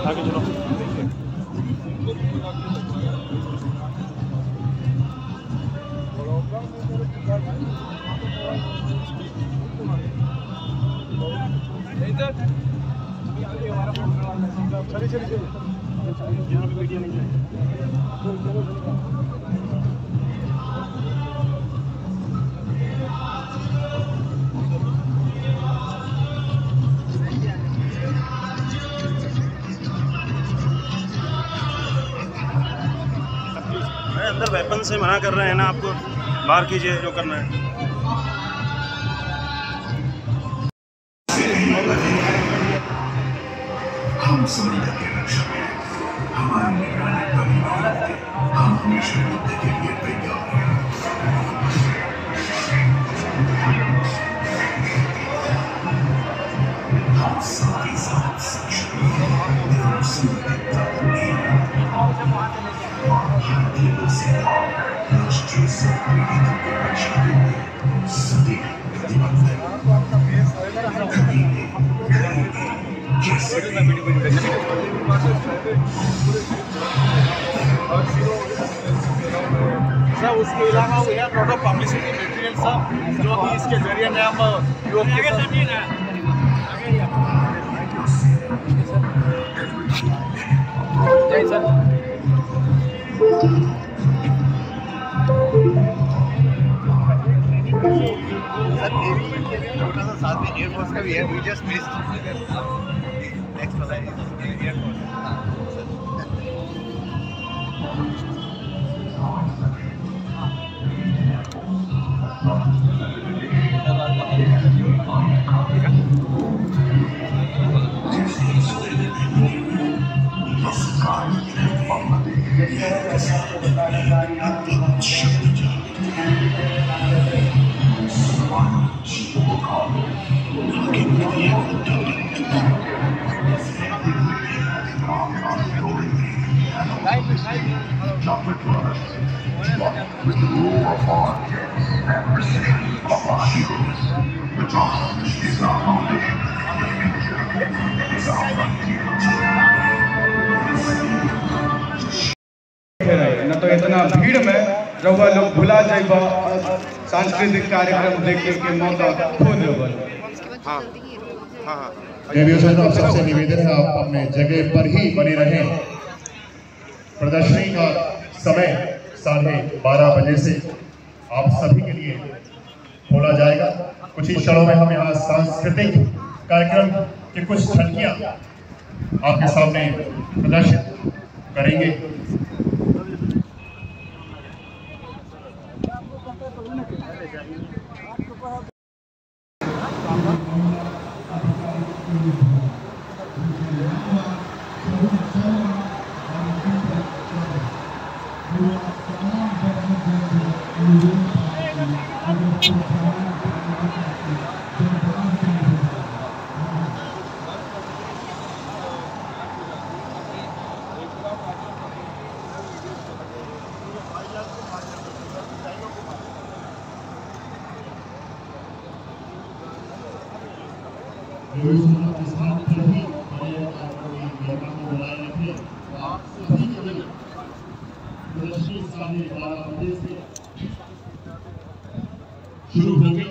आगे चलो। अंदर वेपन से मना कर रहे हैं ना, आपको बाहर कीजिए जो करना है। हम समंदर के रक्षक हैं, हमारी निगरानी कभी नहीं होती, हम हमेशा युद्ध के लिए तैयार हैं। हम साथ ही साथ सक्षम हैं, भारतीय सेना राष्ट्रीय संप्रभुत्व की रक्षा के लिए सदैव प्रतिबद्ध है। सर उसके अलावा वो है lot of publicity material sir, जो कि इसके जरिए में हम जय सर। सर नेवी छोटा सा साथ में एयरफोर्स का भी है, वी जस्ट मिस्ड नेक्स्ट वाला air force. With the rule of our jets and precision of our heroes, the Johnson is our foundation, the future is our frontier. न तो इतना भीड़ में रउआ लोग भुला जाइबा सांस्कृतिक कार्यक्रम देखे के मौका खो देबल। हाँ हाँ हाँ, आप सबसे निवेदन है आप अपने जगह पर ही बने रहें। प्रदर्शनी का समय 12:30 बजे से आप सभी के लिए खोला जाएगा। कुछ ही क्षणों में हम यहाँ सांस्कृतिक कार्यक्रम की कुछ झलकियाँ आपके सामने प्रदर्शित करेंगे। शुरू हो गई।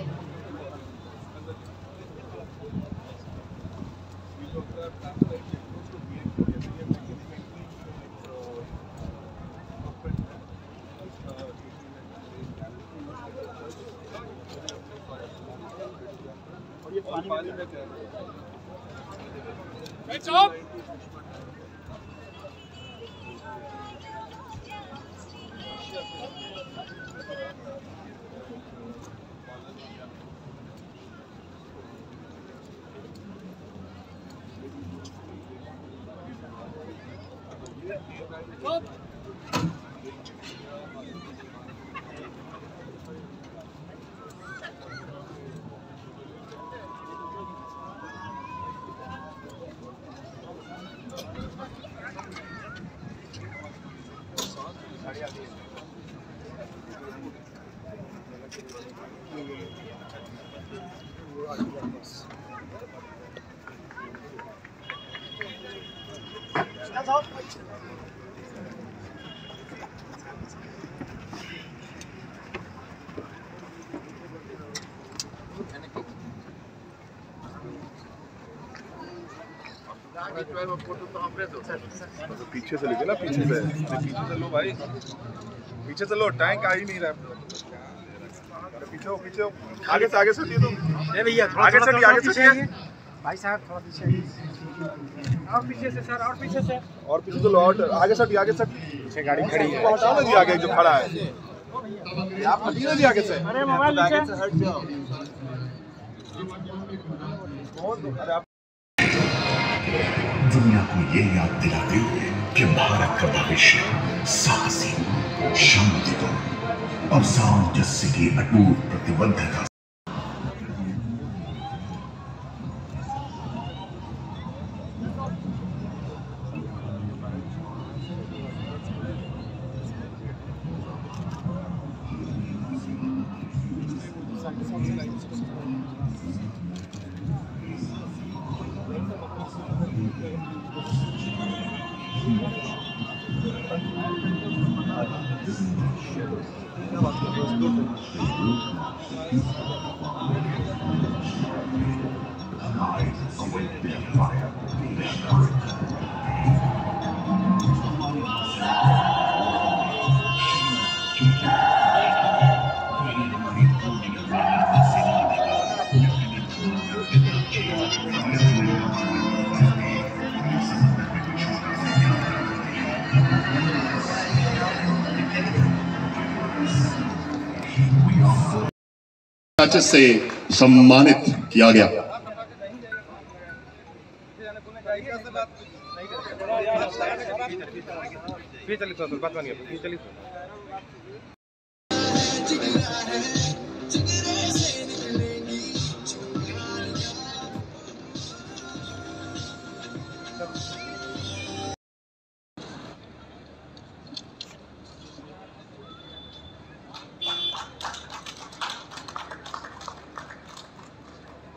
पीछे से लेके ना, पीछे से लो भाई, पीछे से लो, टैंक आ ही नहीं रहा है। पीछे हो, पीछे हो, आगे से हटिए तुम। भैया आगे से हटिए भाई साहब, थोड़ा पीछे और पीछे से सर, और पीछे से, और पीछे से लो, और आगे से हटिए, आगे से पीछे गाड़ी खड़ी है। हटाओ ना जी, आगे जो खड़ा है आप हटिए ना जी आगे से। अरे मोबाइल आगे से हट जाओ। दुनिया को ये याद दिलाते हुए कि भारत का भविष्य साहसी, शांतिपूर्ण और सामंजस्य की अटूट प्रतिबद्धता से सम्मानित किया गया।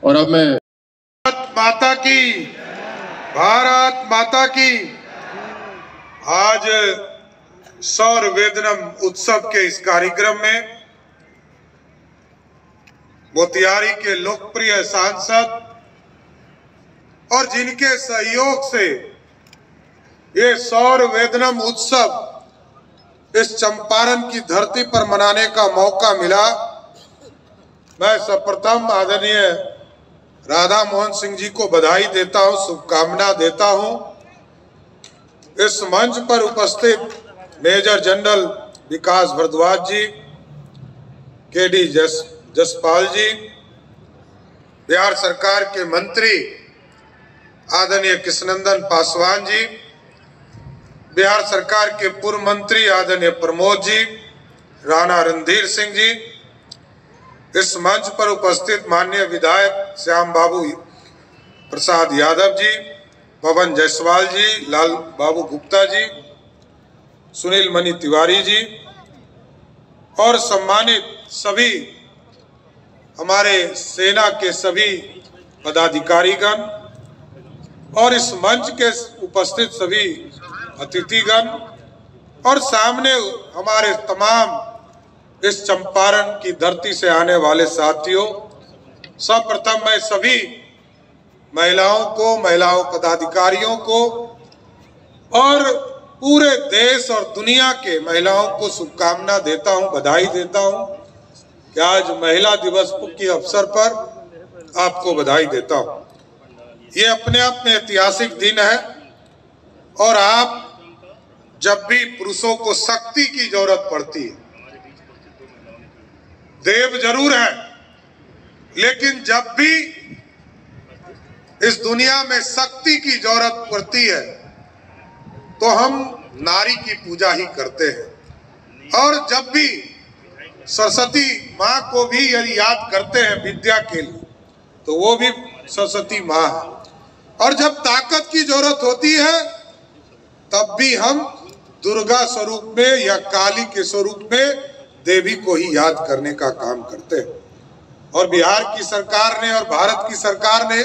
और अब मैं भारत माता की आज सौर वेदनम उत्सव के इस कार्यक्रम में मोतिहारी के लोकप्रिय सांसद और जिनके सहयोग से ये सौर वेदनम उत्सव इस चंपारण की धरती पर मनाने का मौका मिला, मैं सर्वप्रथम आदरणीय राधा मोहन सिंह जी को बधाई देता हूं, शुभकामना देता हूं। इस मंच पर उपस्थित मेजर जनरल विकास भारद्वाज जी, केडी जसपाल जी, बिहार सरकार के मंत्री आदरणीय कृष्णनंदन पासवान जी, बिहार सरकार के पूर्व मंत्री आदरणीय प्रमोद जी, राणा रणधीर सिंह जी, इस मंच पर उपस्थित माननीय विधायक श्याम बाबू प्रसाद यादव जी, पवन जायसवाल जी, लाल बाबू गुप्ता जी, सुनील मणि तिवारी जी और सम्मानित सभी हमारे सेना के सभी पदाधिकारीगण और इस मंच के उपस्थित सभी अतिथिगण और सामने हमारे तमाम इस चंपारण की धरती से आने वाले साथियों, सर्वप्रथम मैं सभी महिलाओं को, महिलाओं पदाधिकारियों को और पूरे देश और दुनिया के महिलाओं को शुभकामना देता हूं, बधाई देता हूं कि आज महिला दिवस के अवसर पर आपको बधाई देता हूं। ये अपने आप में ऐतिहासिक दिन है और आप जब भी पुरुषों को शक्ति की जरूरत पड़ती है, देव जरूर है, लेकिन जब भी इस दुनिया में शक्ति की जरूरत पड़ती है तो हम नारी की पूजा ही करते हैं। और जब भी सरस्वती माँ को भी यदि याद करते हैं विद्या के लिए तो वो भी सरस्वती माँ है। और जब ताकत की जरूरत होती है तब भी हम दुर्गा स्वरूप में या काली के स्वरूप में देवी को ही याद करने का काम करते हैं। और बिहार की सरकार ने और भारत की सरकार ने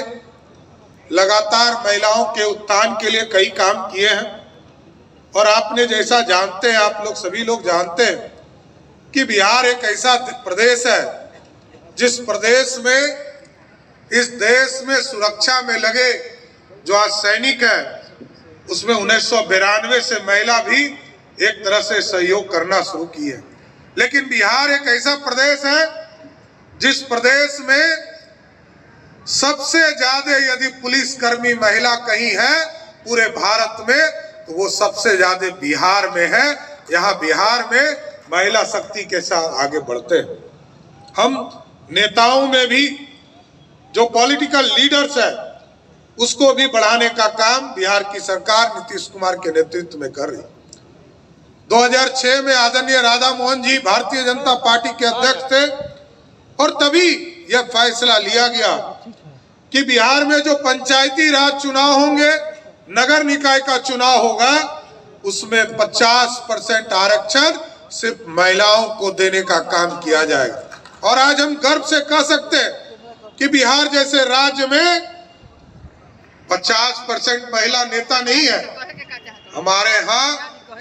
लगातार महिलाओं के उत्थान के लिए कई काम किए हैं। और आपने जैसा जानते हैं, आप लोग सभी लोग जानते हैं कि बिहार एक ऐसा प्रदेश है जिस प्रदेश में इस देश में सुरक्षा में लगे जो आज सैनिक है, उसमें 1992 से महिला भी एक तरह से सहयोग करना शुरू की है। लेकिन बिहार एक ऐसा प्रदेश है जिस प्रदेश में सबसे ज्यादा यदि पुलिसकर्मी महिला कहीं है पूरे भारत में, तो वो सबसे ज्यादा बिहार में है। यहाँ बिहार में महिला शक्ति के साथ आगे बढ़ते हैं। हम नेताओं में भी जो पॉलिटिकल लीडर्स है उसको भी बढ़ाने का काम बिहार की सरकार नीतीश कुमार के नेतृत्व में कर रही है। 2006 में आदरणीय राधा मोहन जी भारतीय जनता पार्टी के अध्यक्ष थे और तभी यह फैसला लिया गया कि बिहार में जो पंचायती राज चुनाव होंगे, नगर निकाय का चुनाव होगा, उसमें 50% आरक्षण सिर्फ महिलाओं को देने का काम किया जाएगा। और आज हम गर्व से कह सकते हैं कि बिहार जैसे राज्य में 50% महिला नेता नहीं है, हमारे यहाँ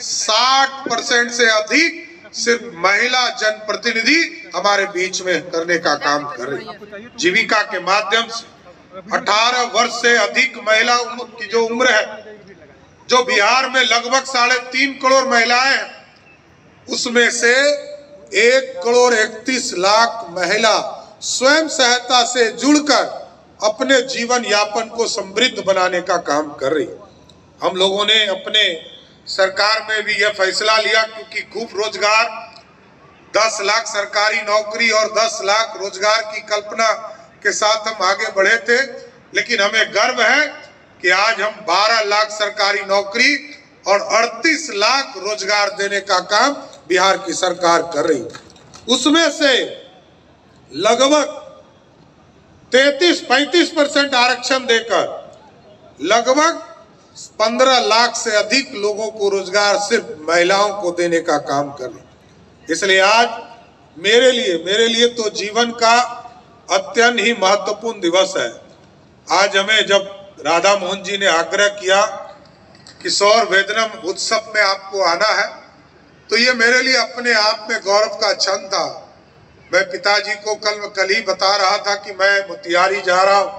60% से अधिक सिर्फ महिला जनप्रतिनिधि हमारे बीच में करने का काम कर रही है। जीविका के माध्यम से 18 वर्ष से अधिक महिला की जो उम्र है, जो बिहार में लगभग 3.5 करोड़ महिलाएं हैं, उसमें से 1,31,00,000 महिला स्वयं सहायता से जुड़कर अपने जीवन यापन को समृद्ध बनाने का काम कर रही है। हम लोगों ने अपने सरकार में भी यह फैसला लिया क्योंकि खूब रोजगार, 10 लाख सरकारी नौकरी और 10 लाख रोजगार की कल्पना के साथ हम आगे बढ़े थे। लेकिन हमें गर्व है कि आज हम 12 लाख सरकारी नौकरी और 38 लाख रोजगार देने का काम बिहार की सरकार कर रही है। उसमें से लगभग 33-35% आरक्षण देकर लगभग 15 लाख से अधिक लोगों को रोजगार सिर्फ महिलाओं को देने का काम कर रही। इसलिए आज मेरे लिए तो जीवन का अत्यंत ही महत्वपूर्ण दिवस है। आज हमें जब राधा मोहन जी ने आग्रह किया कि सौर वेदनम उत्सव में आपको आना है, तो ये मेरे लिए अपने आप में गौरव का क्षण था। मैं पिताजी को कल ही बता रहा था कि मैं मोतिहारी जा रहा हूं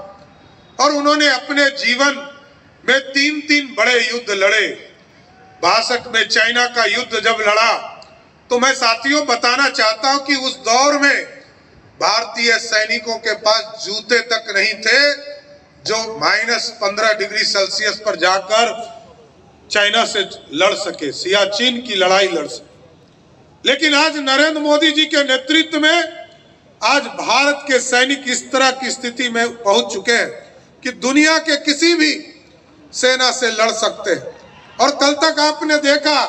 और उन्होंने अपने जीवन में 3 बड़े युद्ध लड़े। 62 में चाइना का युद्ध जब लड़ा तो मैं साथियों बताना चाहता हूं कि उस दौर में भारतीय सैनिकों के पास जूते तक नहीं थे जो -15 डिग्री सेल्सियस पर जाकर चाइना से लड़ सके, सियाचिन की लड़ाई लड़ सके। लेकिन आज नरेंद्र मोदी जी के नेतृत्व में आज भारत के सैनिक इस तरह की स्थिति में पहुंच चुके हैं कि दुनिया के किसी भी सेना से लड़ सकते हैं। और कल तक आपने देखा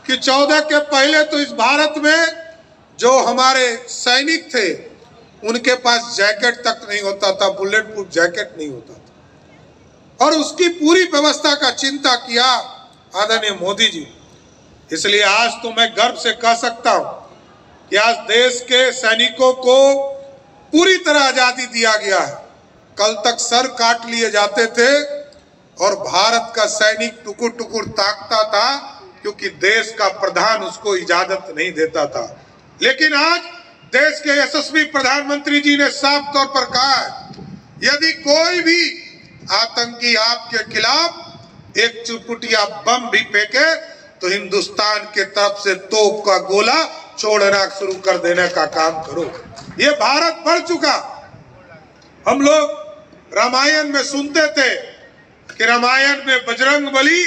कि 14 के पहले तो इस भारत में जो हमारे सैनिक थे उनके पास जैकेट तक नहीं होता था, बुलेट प्रूफ जैकेट नहीं होता था, और उसकी पूरी व्यवस्था का चिंता किया आदरणीय मोदी जी। इसलिए आज तो मैं गर्व से कह सकता हूं कि आज देश के सैनिकों को पूरी तरह आजादी दिया गया है। कल तक सर काट लिए जाते थे और भारत का सैनिक टुकुर टुकुर ताकता था क्योंकि देश का प्रधान उसको इजाजत नहीं देता था। लेकिन आज देश के यशस्वी प्रधानमंत्री जी ने साफ तौर पर कहा है, यदि कोई भी आतंकी आपके खिलाफ एक चुटपुटिया बम भी फेंके तो हिंदुस्तान के तरफ से तोप का गोला छोड़ना शुरू कर देने का काम करो। ये भारत बढ़ चुका। हम लोग रामायण में सुनते थे कि रामायण में बजरंगबली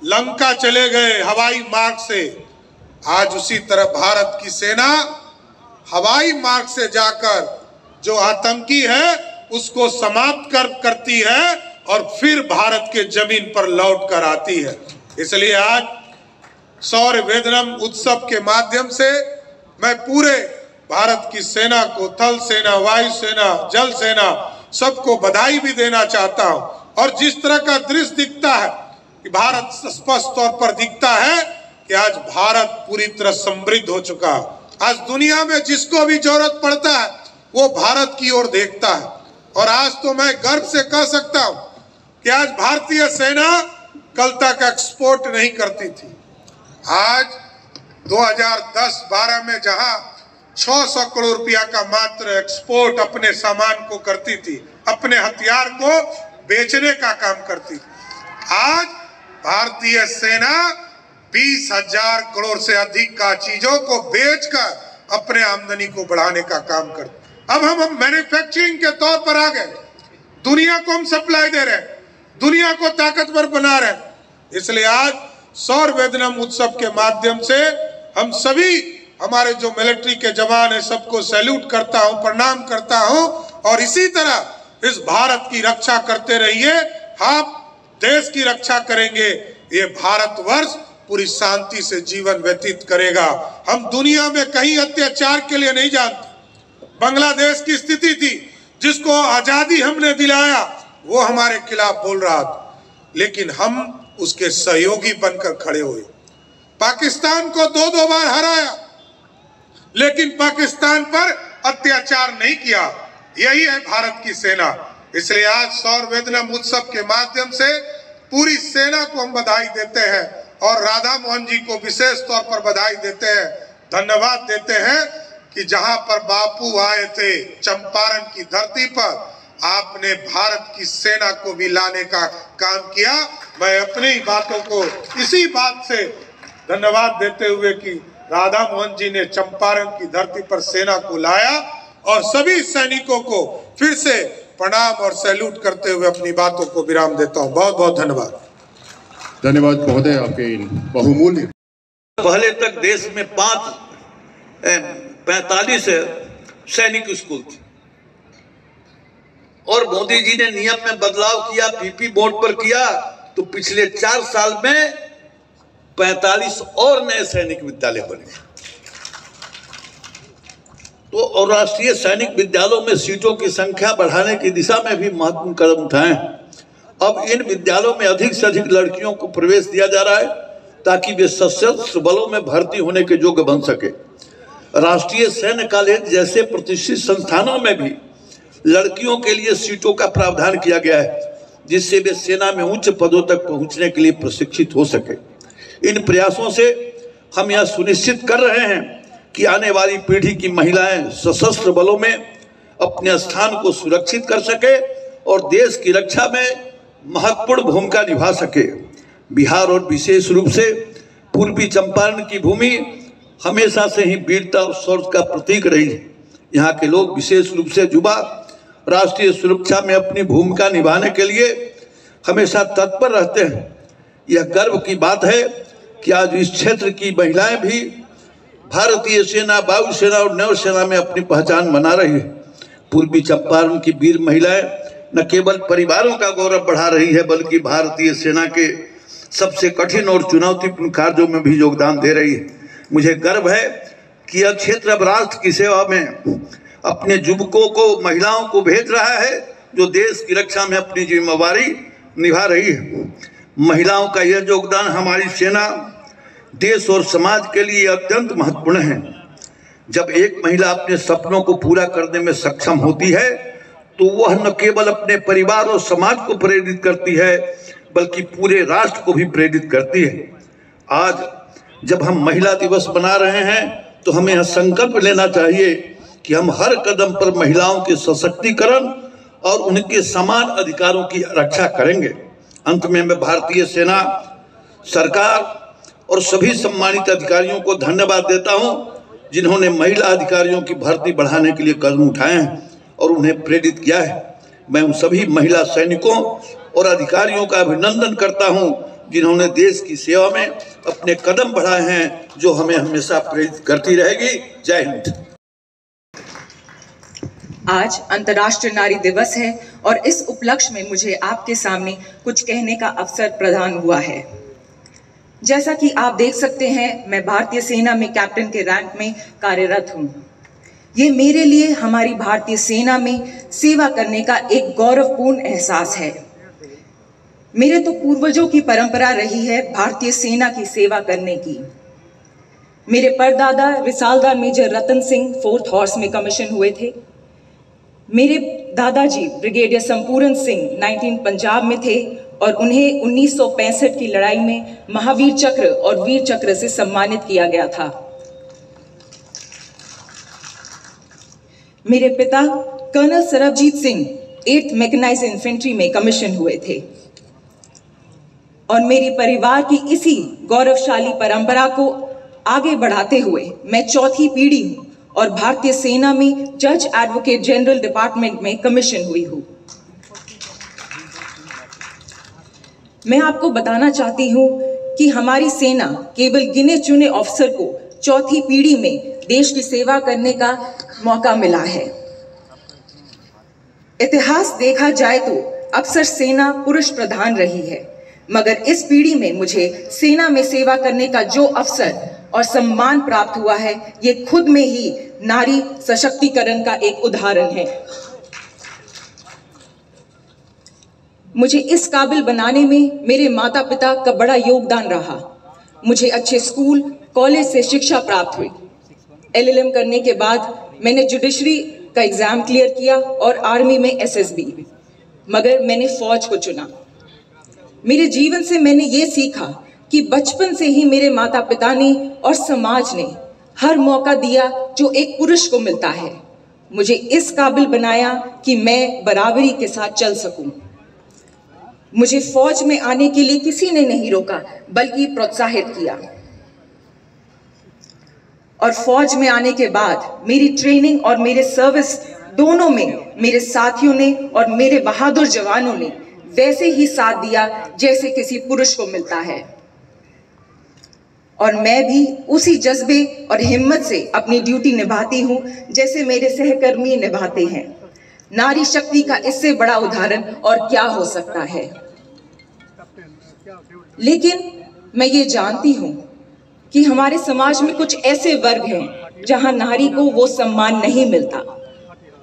लंका चले गए हवाई मार्ग से। आज उसी तरह भारत की सेना हवाई मार्ग से जाकर जो आतंकी है उसको समाप्त करती है और फिर भारत के जमीन पर लौट कर आती है। इसलिए आज सौर वेदनम उत्सव के माध्यम से मैं पूरे भारत की सेना को, थल सेना, वायु सेना, जल सेना, सबको बधाई भी देना चाहता हूं। और जिस तरह का दृश्य दिखता है कि भारत स्पष्ट तौर पर दिखता है कि आज भारत पूरी तरह समृद्ध हो चुका है। आज दुनिया में जिसको भी जरूरत पड़ता है वो भारत की ओर देखता है। और आज तो मैं गर्व से कह सकता हूं कि आज भारतीय सेना कल तक एक्सपोर्ट नहीं करती थी। आज 2010-12 में जहां 600 करोड़ रुपया का मात्र एक्सपोर्ट अपने सामान को करती थी, अपने हथियार को बेचने का काम करती थी, आज भारतीय सेना 20,000 करोड़ से अधिक का चीजों को बेचकर अपने आमदनी को बढ़ाने का काम करती। अब हम मैन्युफैक्चरिंग के तौर पर आ गए, दुनिया को हम सप्लाई दे रहे हैं, दुनिया को ताकतवर बना रहे हैं। इसलिए आज सौर वेदनम उत्सव के माध्यम से हम सभी, हमारे जो मिलिट्री के जवान हैं, सबको सैल्यूट करता हूं, प्रणाम करता हूं। और इसी तरह इस भारत की रक्षा करते रहिए। आप देश की रक्षा करेंगे, ये भारतवर्ष पूरी शांति से जीवन व्यतीत करेगा। हम दुनिया में कहीं अत्याचार के लिए नहीं जानते। बांग्लादेश की स्थिति थी, जिसको आजादी हमने दिलाया, वो हमारे खिलाफ बोल रहा था, लेकिन हम उसके सहयोगी बनकर खड़े हुए। पाकिस्तान को 2 बार हराया, लेकिन पाकिस्तान पर अत्याचार नहीं किया। यही है भारत की सेना। इसलिए आज सौर वेदनम उत्सव के माध्यम से पूरी सेना को हम बधाई देते हैं और राधा मोहन जी को विशेष तौर पर बधाई देते हैं, धन्यवाद देते हैं कि जहां पर बापू आए थे चंपारण की धरती पर, आपने भारत की सेना को भी लाने का काम किया। मैं अपनी बातों को इसी बात से धन्यवाद देते हुए कि राधा मोहन जी ने चंपारण की धरती पर सेना को लाया, और सभी सैनिकों को फिर से प्रणाम और सैल्यूट करते हुए अपनी बातों को विराम देता हूं। बहुत बहुत धन्यवाद। धन्यवाद महोदय, आपके बहुमूल्य। पहले तक देश में 45 सैनिक स्कूल थे, और मोदी जी ने नियम में बदलाव किया, पीपी बोर्ड पर किया, तो पिछले 4 साल में 45 और नए सैनिक विद्यालय बने। तो और राष्ट्रीय सैनिक विद्यालयों में सीटों की संख्या बढ़ाने की दिशा में भी महत्वपूर्ण कदम उठाए। अब इन विद्यालयों में अधिक से अधिक लड़कियों को प्रवेश दिया जा रहा है, ताकि वे सशस्त्र बलों में भर्ती होने के योग्य बन सके। राष्ट्रीय सैन्य कॉलेज जैसे प्रतिष्ठित संस्थानों में भी लड़कियों के लिए सीटों का प्रावधान किया गया है, जिससे वे सेना में उच्च पदों तक पहुंचने के लिए प्रशिक्षित हो सके। इन प्रयासों से हम यह सुनिश्चित कर रहे हैं कि आने वाली पीढ़ी की महिलाएं सशस्त्र बलों में अपने स्थान को सुरक्षित कर सके और देश की रक्षा में महत्वपूर्ण भूमिका निभा सके। बिहार और विशेष रूप से पूर्वी चंपारण की भूमि हमेशा से ही वीरता और शौर्य का प्रतीक रही है। यहाँ के लोग, विशेष रूप से युवा, राष्ट्रीय सुरक्षा में अपनी भूमिका निभाने के लिए हमेशा तत्पर रहते हैं। यह गर्व की बात है कि आज इस क्षेत्र की महिलाएं भी भारतीय सेना, वायुसेना और नौसेना में अपनी पहचान बना रही है। पूर्वी चंपारण की वीर महिलाएं न केवल परिवारों का गौरव बढ़ा रही है, बल्कि भारतीय सेना के सबसे कठिन और चुनौतीपूर्ण कार्यों में भी योगदान दे रही है। मुझे गर्व है कि यह क्षेत्र अब राष्ट्र की सेवा में अपने युवकों को, महिलाओं को भेज रहा है, जो देश की रक्षा में अपनी जिम्मेवारी निभा रही है। महिलाओं का यह योगदान हमारी सेना, देश और समाज के लिए अत्यंत महत्वपूर्ण है। जब एक महिला अपने सपनों को पूरा करने में सक्षम होती है, तो वह न केवल अपने परिवार और समाज को प्रेरित करती है, बल्कि पूरे राष्ट्र को भी प्रेरित करती है। आज जब हम महिला दिवस मना रहे हैं, तो हमें यह संकल्प लेना चाहिए कि हम हर कदम पर महिलाओं के सशक्तिकरण और उनके समान अधिकारों की रक्षा करेंगे। अंत में मैं भारतीय सेना, सरकार और सभी सम्मानित अधिकारियों को धन्यवाद देता हूं, जिन्होंने महिला अधिकारियों की भर्ती बढ़ाने के लिए कदम उठाए हैं और उन्हें प्रेरित किया है। मैं उन सभी महिला सैनिकों और अधिकारियों का अभिनंदन करता हूं, जिन्होंने देश की सेवा में अपने कदम बढ़ाए हैं, जो हमें हमेशा प्रेरित करती रहेगी। जय हिंद। आज अंतर्राष्ट्रीय नारी दिवस है और इस उपलक्ष्य में मुझे आपके सामने कुछ कहने का अवसर प्रदान हुआ है। जैसा कि आप देख सकते हैं, मैं भारतीय सेना में कैप्टन के रैंक में कार्यरत हूँ। ये मेरे लिए हमारी भारतीय सेना में सेवा करने का एक गौरवपूर्ण एहसास है। मेरे तो पूर्वजों की परंपरा रही है भारतीय सेना की सेवा करने की। मेरे परदादा Risaldar major Ratan Singh 4th horse में कमीशन हुए थे। मेरे दादाजी ब्रिगेडियर संपूर्ण सिंह 19 पंजाब में थे और उन्हें 1965 की लड़ाई में महावीर चक्र और वीर चक्र से सम्मानित किया गया था। मेरे पिता colonel Sarabjit Singh 8th mechanised infantry में कमीशन हुए थे और मेरे परिवार की इसी गौरवशाली परंपरा को आगे बढ़ाते हुए मैं चौथी पीढ़ी हूं और भारतीय सेना में जज एडवोकेट जनरल डिपार्टमेंट में कमीशन हुई हूं। मैं आपको बताना चाहती हूं कि हमारी सेना केवल गिने चुने अफसर को चौथी पीढ़ी में देश की सेवा करने का मौका मिला है। इतिहास देखा जाए तो अक्सर सेना पुरुष प्रधान रही है, मगर इस पीढ़ी में मुझे सेना में सेवा करने का जो अवसर और सम्मान प्राप्त हुआ है, ये खुद में ही नारी सशक्तिकरण का एक उदाहरण है। मुझे इस काबिल बनाने में मेरे माता पिता का बड़ा योगदान रहा। मुझे अच्छे स्कूल कॉलेज से शिक्षा प्राप्त हुई। LLM करने के बाद मैंने जुडिशरी का एग्जाम क्लियर किया और आर्मी में SSB, मगर मैंने फौज को चुना। मेरे जीवन से मैंने ये सीखा कि बचपन से ही मेरे माता पिता ने और समाज ने हर मौका दिया जो एक पुरुष को मिलता है। मुझे इस काबिल बनाया कि मैं बराबरी के साथ चल सकूं। मुझे फौज में आने के लिए किसी ने नहीं रोका, बल्कि प्रोत्साहित किया। और फौज में आने के बाद मेरी ट्रेनिंग और मेरे सर्विस दोनों में मेरे साथियों ने और मेरे बहादुर जवानों ने वैसे ही साथ दिया जैसे किसी पुरुष को मिलता है, और मैं भी उसी जज्बे और हिम्मत से अपनी ड्यूटी निभाती हूं जैसे मेरे सहकर्मी निभाते हैं। नारी शक्ति का इससे बड़ा उदाहरण और क्या हो सकता है। लेकिन मैं ये जानती हूं कि हमारे समाज में कुछ ऐसे वर्ग हैं जहां नारी को वो सम्मान नहीं मिलता।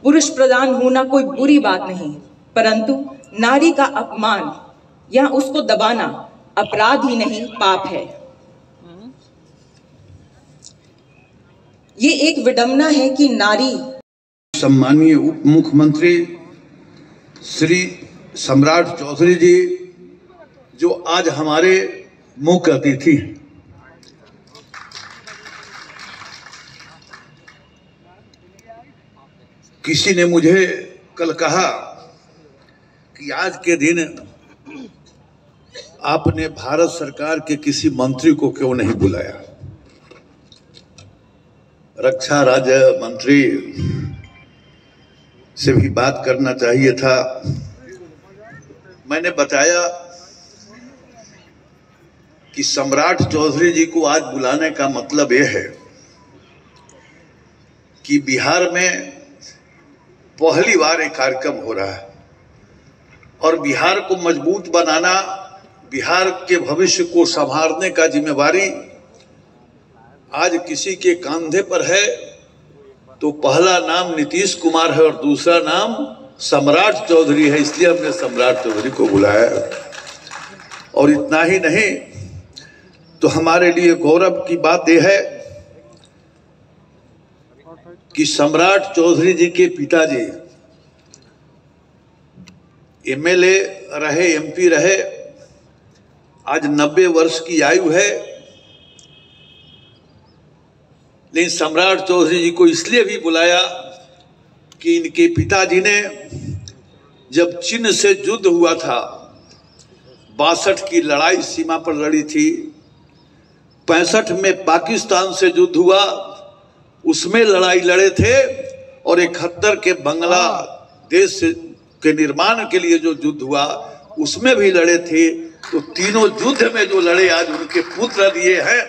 पुरुष प्रधान होना कोई बुरी बात नहीं, परंतु नारी का अपमान या उसको दबाना अपराध ही नहीं, पाप है। ये एक विडंबना है कि नारी। सम्मानीय उप मुख्यमंत्री श्री सम्राट चौधरी जी, जो आज हमारे मुख्य अतिथि हैं, किसी ने मुझे कल कहा कि आज के दिन आपने भारत सरकार के किसी मंत्री को क्यों नहीं बुलाया। रक्षा राज्य मंत्री से भी बात करना चाहिए था। मैंने बताया कि सम्राट चौधरी जी को आज बुलाने का मतलब यह है कि बिहार में पहली बार एक कार्यक्रम हो रहा है और बिहार को मजबूत बनाना, बिहार के भविष्य को संभालने का जिम्मेवारी आज किसी के कंधे पर है। तो पहला नाम नीतीश कुमार है और दूसरा नाम सम्राट चौधरी है, इसलिए हमने सम्राट चौधरी को बुलाया। और इतना ही नहीं, तो हमारे लिए गौरव की बात यह है कि सम्राट चौधरी जी के पिताजी MLA रहे, MP रहे, आज 90 वर्ष की आयु है। लेकिन सम्राट चौधरी जी को इसलिए भी बुलाया कि इनके पिताजी ने जब चीन से युद्ध हुआ था, 62 की लड़ाई सीमा पर लड़ी थी, 65 में पाकिस्तान से युद्ध हुआ, उसमें लड़ाई लड़े थे, और 71 के बांग्लादेश के निर्माण के लिए जो युद्ध हुआ उसमें भी लड़े थे। तो तीनों युद्ध में जो लड़े आज उनके पुत्र दिए हैं,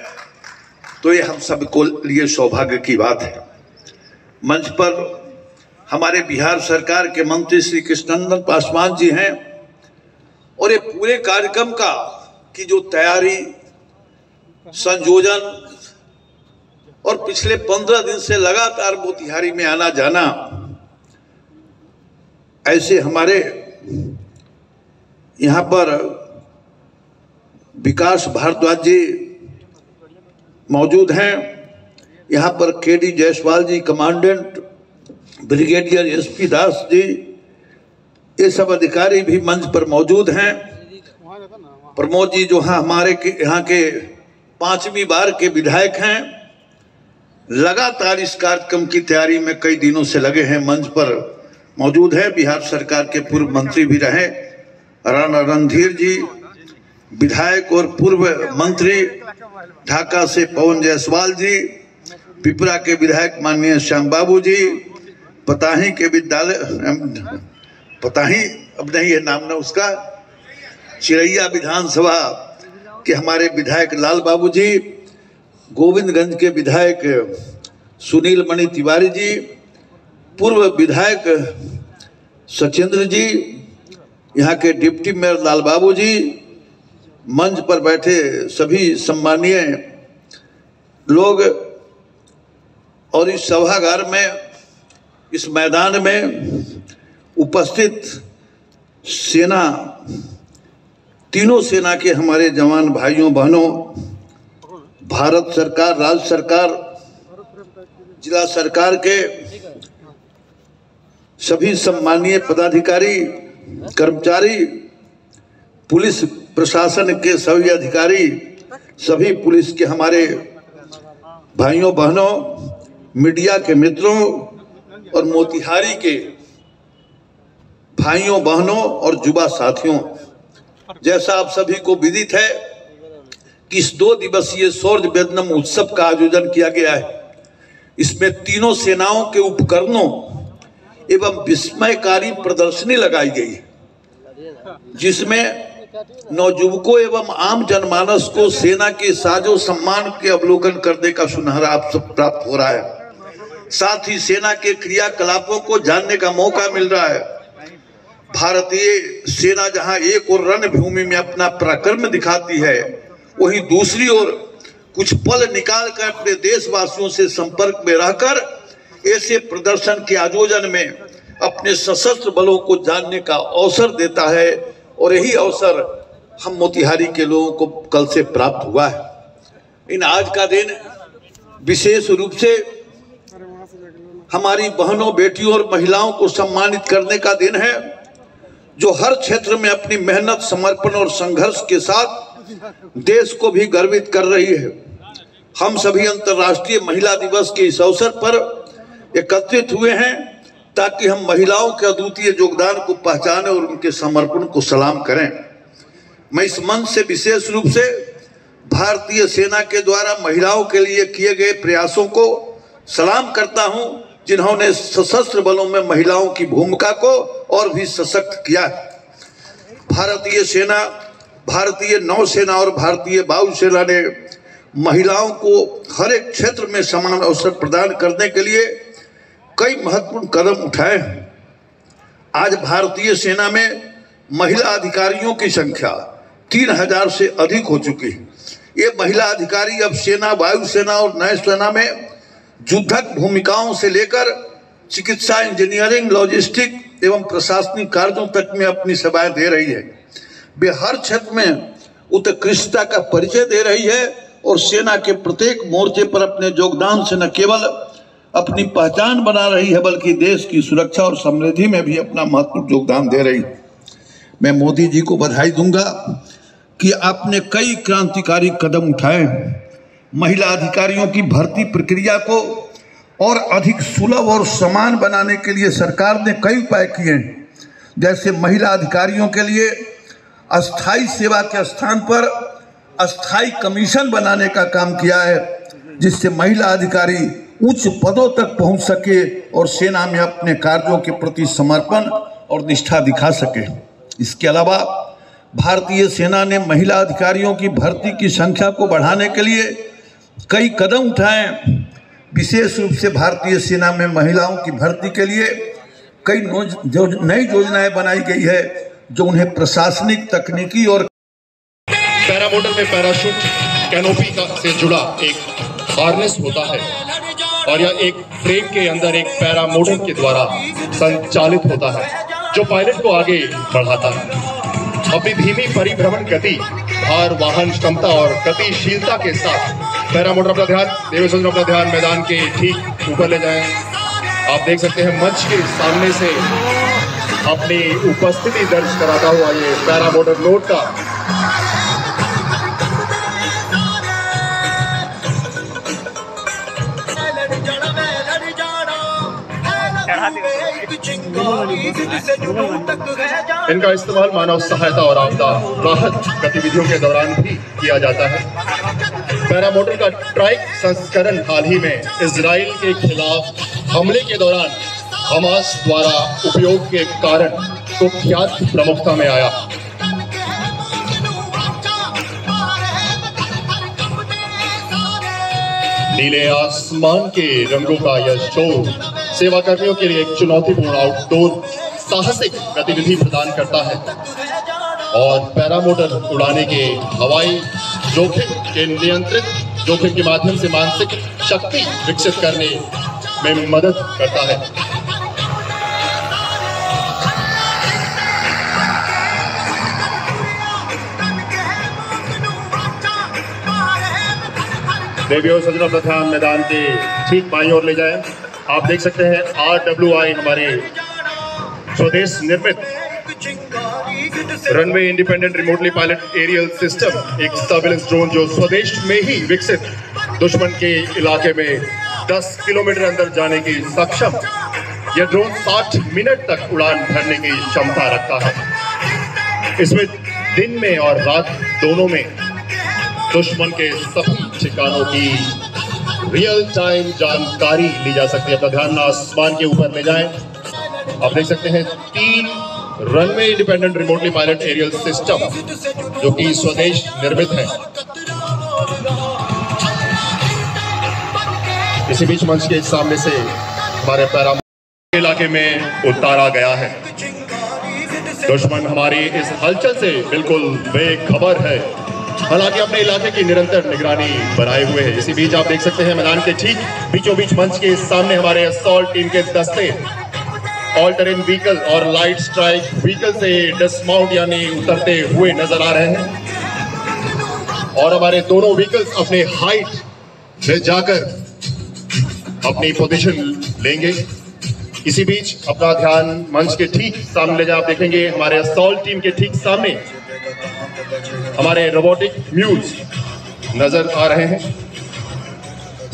तो ये हम सबको लिए सौभाग्य की बात है। मंच पर हमारे बिहार सरकार के मंत्री श्री कृष्णनंदन पासवान जी हैं, और ये पूरे कार्यक्रम का की जो तैयारी, संयोजन, और पिछले 15 दिन से लगातार मोतिहारी में आना जाना, ऐसे हमारे यहाँ पर विकास भारद्वाज जी मौजूद हैं, यहाँ पर KD जायसवाल जी commandant, brigadier SP Das ji, ये सब अधिकारी भी मंच पर मौजूद हैं। प्रमोद जी जो हमारे यहाँ के 5वीं बार के विधायक हैं, लगातार इस कार्यक्रम की तैयारी में कई दिनों से लगे हैं, मंच पर मौजूद है। बिहार सरकार के पूर्व मंत्री भी रहे राणा रणधीर जी, विधायक और पूर्व मंत्री ढाका से पवन जायसवाल जी, पिपरा के विधायक माननीय श्याम बाबू जी, पताही के विद्यालय पताही अब नहीं है नाम ना उसका, चिरैया विधानसभा के हमारे विधायक लाल बाबू जी, गोविंदगंज के विधायक सुनील मणि तिवारी जी, पूर्व विधायक सचेंद्र जी, यहाँ के डिप्टी मेयर लाल बाबू जी, मंच पर बैठे सभी सम्मानीय लोग और इस सभागार में, इस मैदान में उपस्थित सेना, तीनों सेना के हमारे जवान भाइयों बहनों, भारत सरकार, राज्य सरकार, जिला सरकार के सभी सम्मानीय पदाधिकारी, कर्मचारी, पुलिस प्रशासन के सभी अधिकारी, सभी पुलिस के हमारे भाइयों बहनों, मीडिया के मित्रों और मोतिहारी के भाइयों बहनों और युवा साथियों, जैसा आप सभी को विदित है कि इस 2 दिवसीय शौर्य वेदनम उत्सव का आयोजन किया गया है। इसमें तीनों सेनाओं के उपकरणों एवं विस्मयकारी प्रदर्शनी लगाई गई है, जिसमें नवयुवकों एवं आम जनमानस को सेना के साजो सम्मान के अवलोकन करने का सुनहरा अवसर प्राप्त हो रहा है। साथ ही सेना के क्रियाकलापों को जानने का मौका मिल रहा है। भारतीय सेना जहां एक और रणभूमि में अपना पराक्रम दिखाती है, वहीं दूसरी ओर कुछ पल निकाल कर अपने देशवासियों से संपर्क में रहकर ऐसे प्रदर्शन के आयोजन में अपने सशस्त्र बलों को जानने का अवसर देता है। और यही अवसर हम मोतिहारी के लोगों को कल से प्राप्त हुआ है। इन आज का दिन विशेष रूप से हमारी बहनों, बेटियों और महिलाओं को सम्मानित करने का दिन है, जो हर क्षेत्र में अपनी मेहनत, समर्पण और संघर्ष के साथ देश को भी गर्वित कर रही है। हम सभी अंतर्राष्ट्रीय महिला दिवस के इस अवसर पर एकत्रित हुए हैं ताकि हम महिलाओं के अद्वितीय योगदान को पहचानें और उनके समर्पण को सलाम करें। मैं इस मंच से विशेष रूप से भारतीय सेना के द्वारा महिलाओं के लिए किए गए प्रयासों को सलाम करता हूं, जिन्होंने सशस्त्र बलों में महिलाओं की भूमिका को और भी सशक्त किया है। भारतीय सेना, भारतीय नौसेना और भारतीय वायुसेना ने महिलाओं को हर एक क्षेत्र में समान अवसर प्रदान करने के लिए कई महत्वपूर्ण कदम उठाए हैं। आज भारतीय सेना में महिला अधिकारियों की संख्या 3000 से अधिक हो चुकी है। ये महिला अधिकारी अब सेना, वायुसेना और नौसेना में युद्धक भूमिकाओं से लेकर चिकित्सा, इंजीनियरिंग, लॉजिस्टिक एवं प्रशासनिक कार्यों तक में अपनी सेवाएं दे रही है। वे हर क्षेत्र में उत्कृष्टता का परिचय दे रही है और सेना के प्रत्येक मोर्चे पर अपने योगदान से न केवल अपनी पहचान बना रही है, बल्कि देश की सुरक्षा और समृद्धि में भी अपना महत्वपूर्ण योगदान दे रही है। मैं मोदी जी को बधाई दूंगा कि आपने कई क्रांतिकारी कदम उठाए हैं। महिला अधिकारियों की भर्ती प्रक्रिया को और अधिक सुलभ और समान बनाने के लिए सरकार ने कई उपाय किए हैं। जैसे महिला अधिकारियों के लिए अस्थाई सेवा के स्थान पर अस्थाई कमीशन बनाने का काम किया है, जिससे महिला अधिकारी उच्च पदों तक पहुंच सके और सेना में अपने कार्यों के प्रति समर्पण और निष्ठा दिखा सके। इसके अलावा भारतीय सेना ने महिला अधिकारियों की भर्ती की संख्या को बढ़ाने के लिए कई कदम उठाए। विशेष रूप से भारतीय सेना में महिलाओं की भर्ती के लिए कई नई योजनाएं बनाई गई है, जो उन्हें प्रशासनिक, तकनीकी और पैरा मॉडल में पैराशूट कैनोपी से जुड़ा एक हार्नेस होता है और यह एक फ्रेम के अंदर एक पैरा मॉडल के द्वारा संचालित होता है, जो पायलट को आगे बढ़ाता है। अपनी धीमी परिभ्रमण गति, भार वाहन क्षमता और गतिशीलता के साथ पैरा मोटर अपना ध्यान, देवेश अपना ध्यान मैदान के ठीक ऊपर ले जाएं। आप देख सकते हैं मंच के सामने से अपनी उपस्थिति दर्ज कराता हुआ ये पैरा मोटर लोड का इनका इस्तेमाल मानव सहायता और आपदा राहत गतिविधियों के दौरान भी किया जाता है। पैरामोटर का ट्राइक संस्करण हाल ही में इजराइल के खिलाफ हमले के दौरान हमास द्वारा उपयोग के कारण कुख्यात प्रमुखता में आया। नीले आसमान के रंगों का यह शो सेवा कर्मियों के लिए एक चुनौतीपूर्ण आउटडोर साहसिक गतिविधि प्रदान करता है और पैरामोटर उड़ाने के हवाई जोखिम के नियंत्रित जोखिम के माध्यम से मानसिक शक्ति विकसित करने में मदद करता है। देवियों सज्जनों का ध्यान मैदान के ठीक बाईं ओर ले जाएं। आप देख सकते हैं RWI हमारे स्वदेश निर्मित runway independent remotely pilot aerial system, एक सर्विलेंस ड्रोन जो स्वदेश में ही विकसित दुश्मन के इलाके में 10 किलोमीटर अंदर जाने की सक्षम। यह ड्रोन 60 मिनट तक उड़ान भरने की क्षमता रखता है। इसमें दिन में और रात दोनों में दुश्मन के सभी ठिकानों की रियल टाइम जानकारी ली जा सकती है। अपना ध्यान आसमान के ऊपर ले जाएं। आप देख सकते हैं 3 runway independent remotely pilot aerial system जो कि स्वदेश निर्मित है। इसी बीच मंच के सामने से हमारे पैरामोटर इलाके में उतारा गया है। दुश्मन हमारी इस हलचल से बिल्कुल बेखबर है, हालांकि अपने इलाके की निरंतर निगरानी बनाए हुए है। इसी बीच आप देख सकते हैं मैदान के ठीक बीचों बीच मंच के सामने हमारे असॉल्ट टीम के दस्ते ऑल टेरेन व्हीकल और लाइट स्ट्राइक व्हीकल से डिसमाउंट यानी उतरते हुए नजर आ रहे हैं और हमारे दोनों व्हीकल्स अपने हाइट से जाकर अपनी पोजीशन लेंगे। इसी बीच अपना ध्यान मंच के ठीक सामने ले जाए। आप देखेंगे हमारे असॉल्ट टीम के ठीक सामने हमारे रोबोटिक म्यूल्स नजर आ रहे हैं।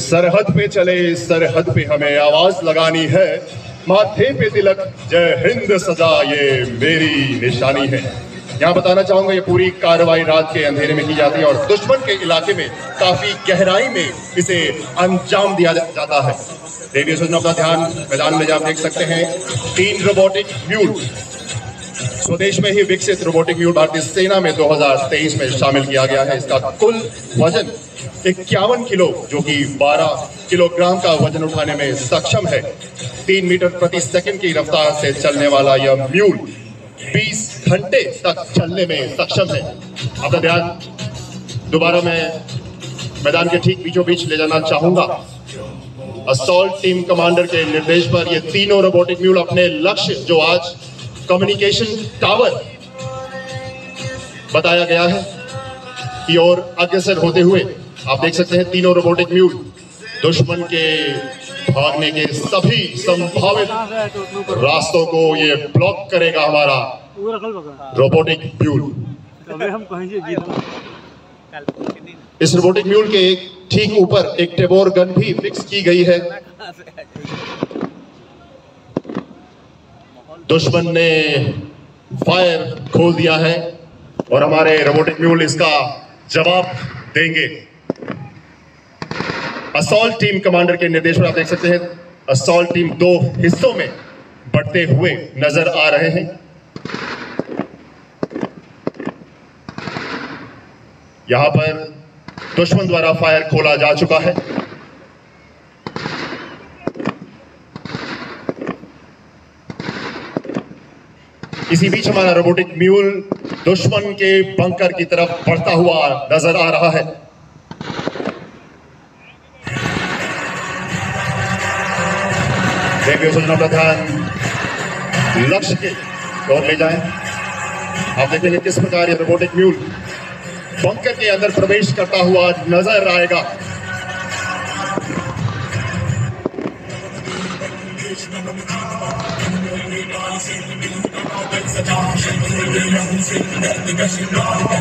सरहद पे चले, सरहद पे हमें आवाज लगानी है, माथे पे तिलक, जय हिंद सजा ये मेरी निशानी है। यहाँ बताना चाहूंगा ये पूरी कार्रवाई रात के अंधेरे में की जाती है और दुश्मन के इलाके में काफी गहराई में इसे अंजाम दिया जाता है। रेडियो सुनना अपना ध्यान मैदान में आप देख सकते हैं 3 रोबोटिक म्यूल स्वदेश में ही विकसित रोबोटिक म्यूल भारतीय सेना में 2023 में शामिल किया गया है। इसका कुल वजन 51 किलो जो कि 12 किलोग्राम का वजन उठाने में सक्षम है। 3 मीटर प्रति सेकंड की रफ्तार से चलने वाला यह म्यूल 20 घंटे तक चलने में सक्षम है। अपना ध्यान दोबारा मैं मैदान के ठीक बीचों बीच ले जाना चाहूंगा। असॉल्ट टीम कमांडर के निर्देश पर ये तीनों रोबोटिक म्यूल अपने लक्ष्य जो आज कम्युनिकेशन टावर बताया गया है की ओर अग्रसर होते हुए आप देख सकते हैं तीनों रोबोटिक म्यूल दुश्मन के भागने के सभी संभावित रास्तों को ये ब्लॉक करेगा। हमारा रोबोटिक म्यूल इस रोबोटिक म्यूल के ठीक ऊपर एक टेबोर गन भी फिक्स की गई है। दुश्मन ने फायर खोल दिया है और हमारे रोबोटिक म्यूल इसका जवाब देंगे। असॉल्ट टीम कमांडर के निर्देश पर आप देख सकते हैं असॉल्ट टीम 2 हिस्सों में बढ़ते हुए नजर आ रहे हैं। यहां पर दुश्मन द्वारा फायर खोला जा चुका है। इसी बीच हमारा रोबोटिक म्यूल दुश्मन के बंकर की तरफ बढ़ता हुआ नजर आ रहा है। देखिए सुनना का ध्यान लक्ष्य के ओर ले जाएं। आप देखेंगे किस प्रकार ये रोबोटिक म्यूल बंकर के अंदर प्रवेश करता हुआ नजर आएगा।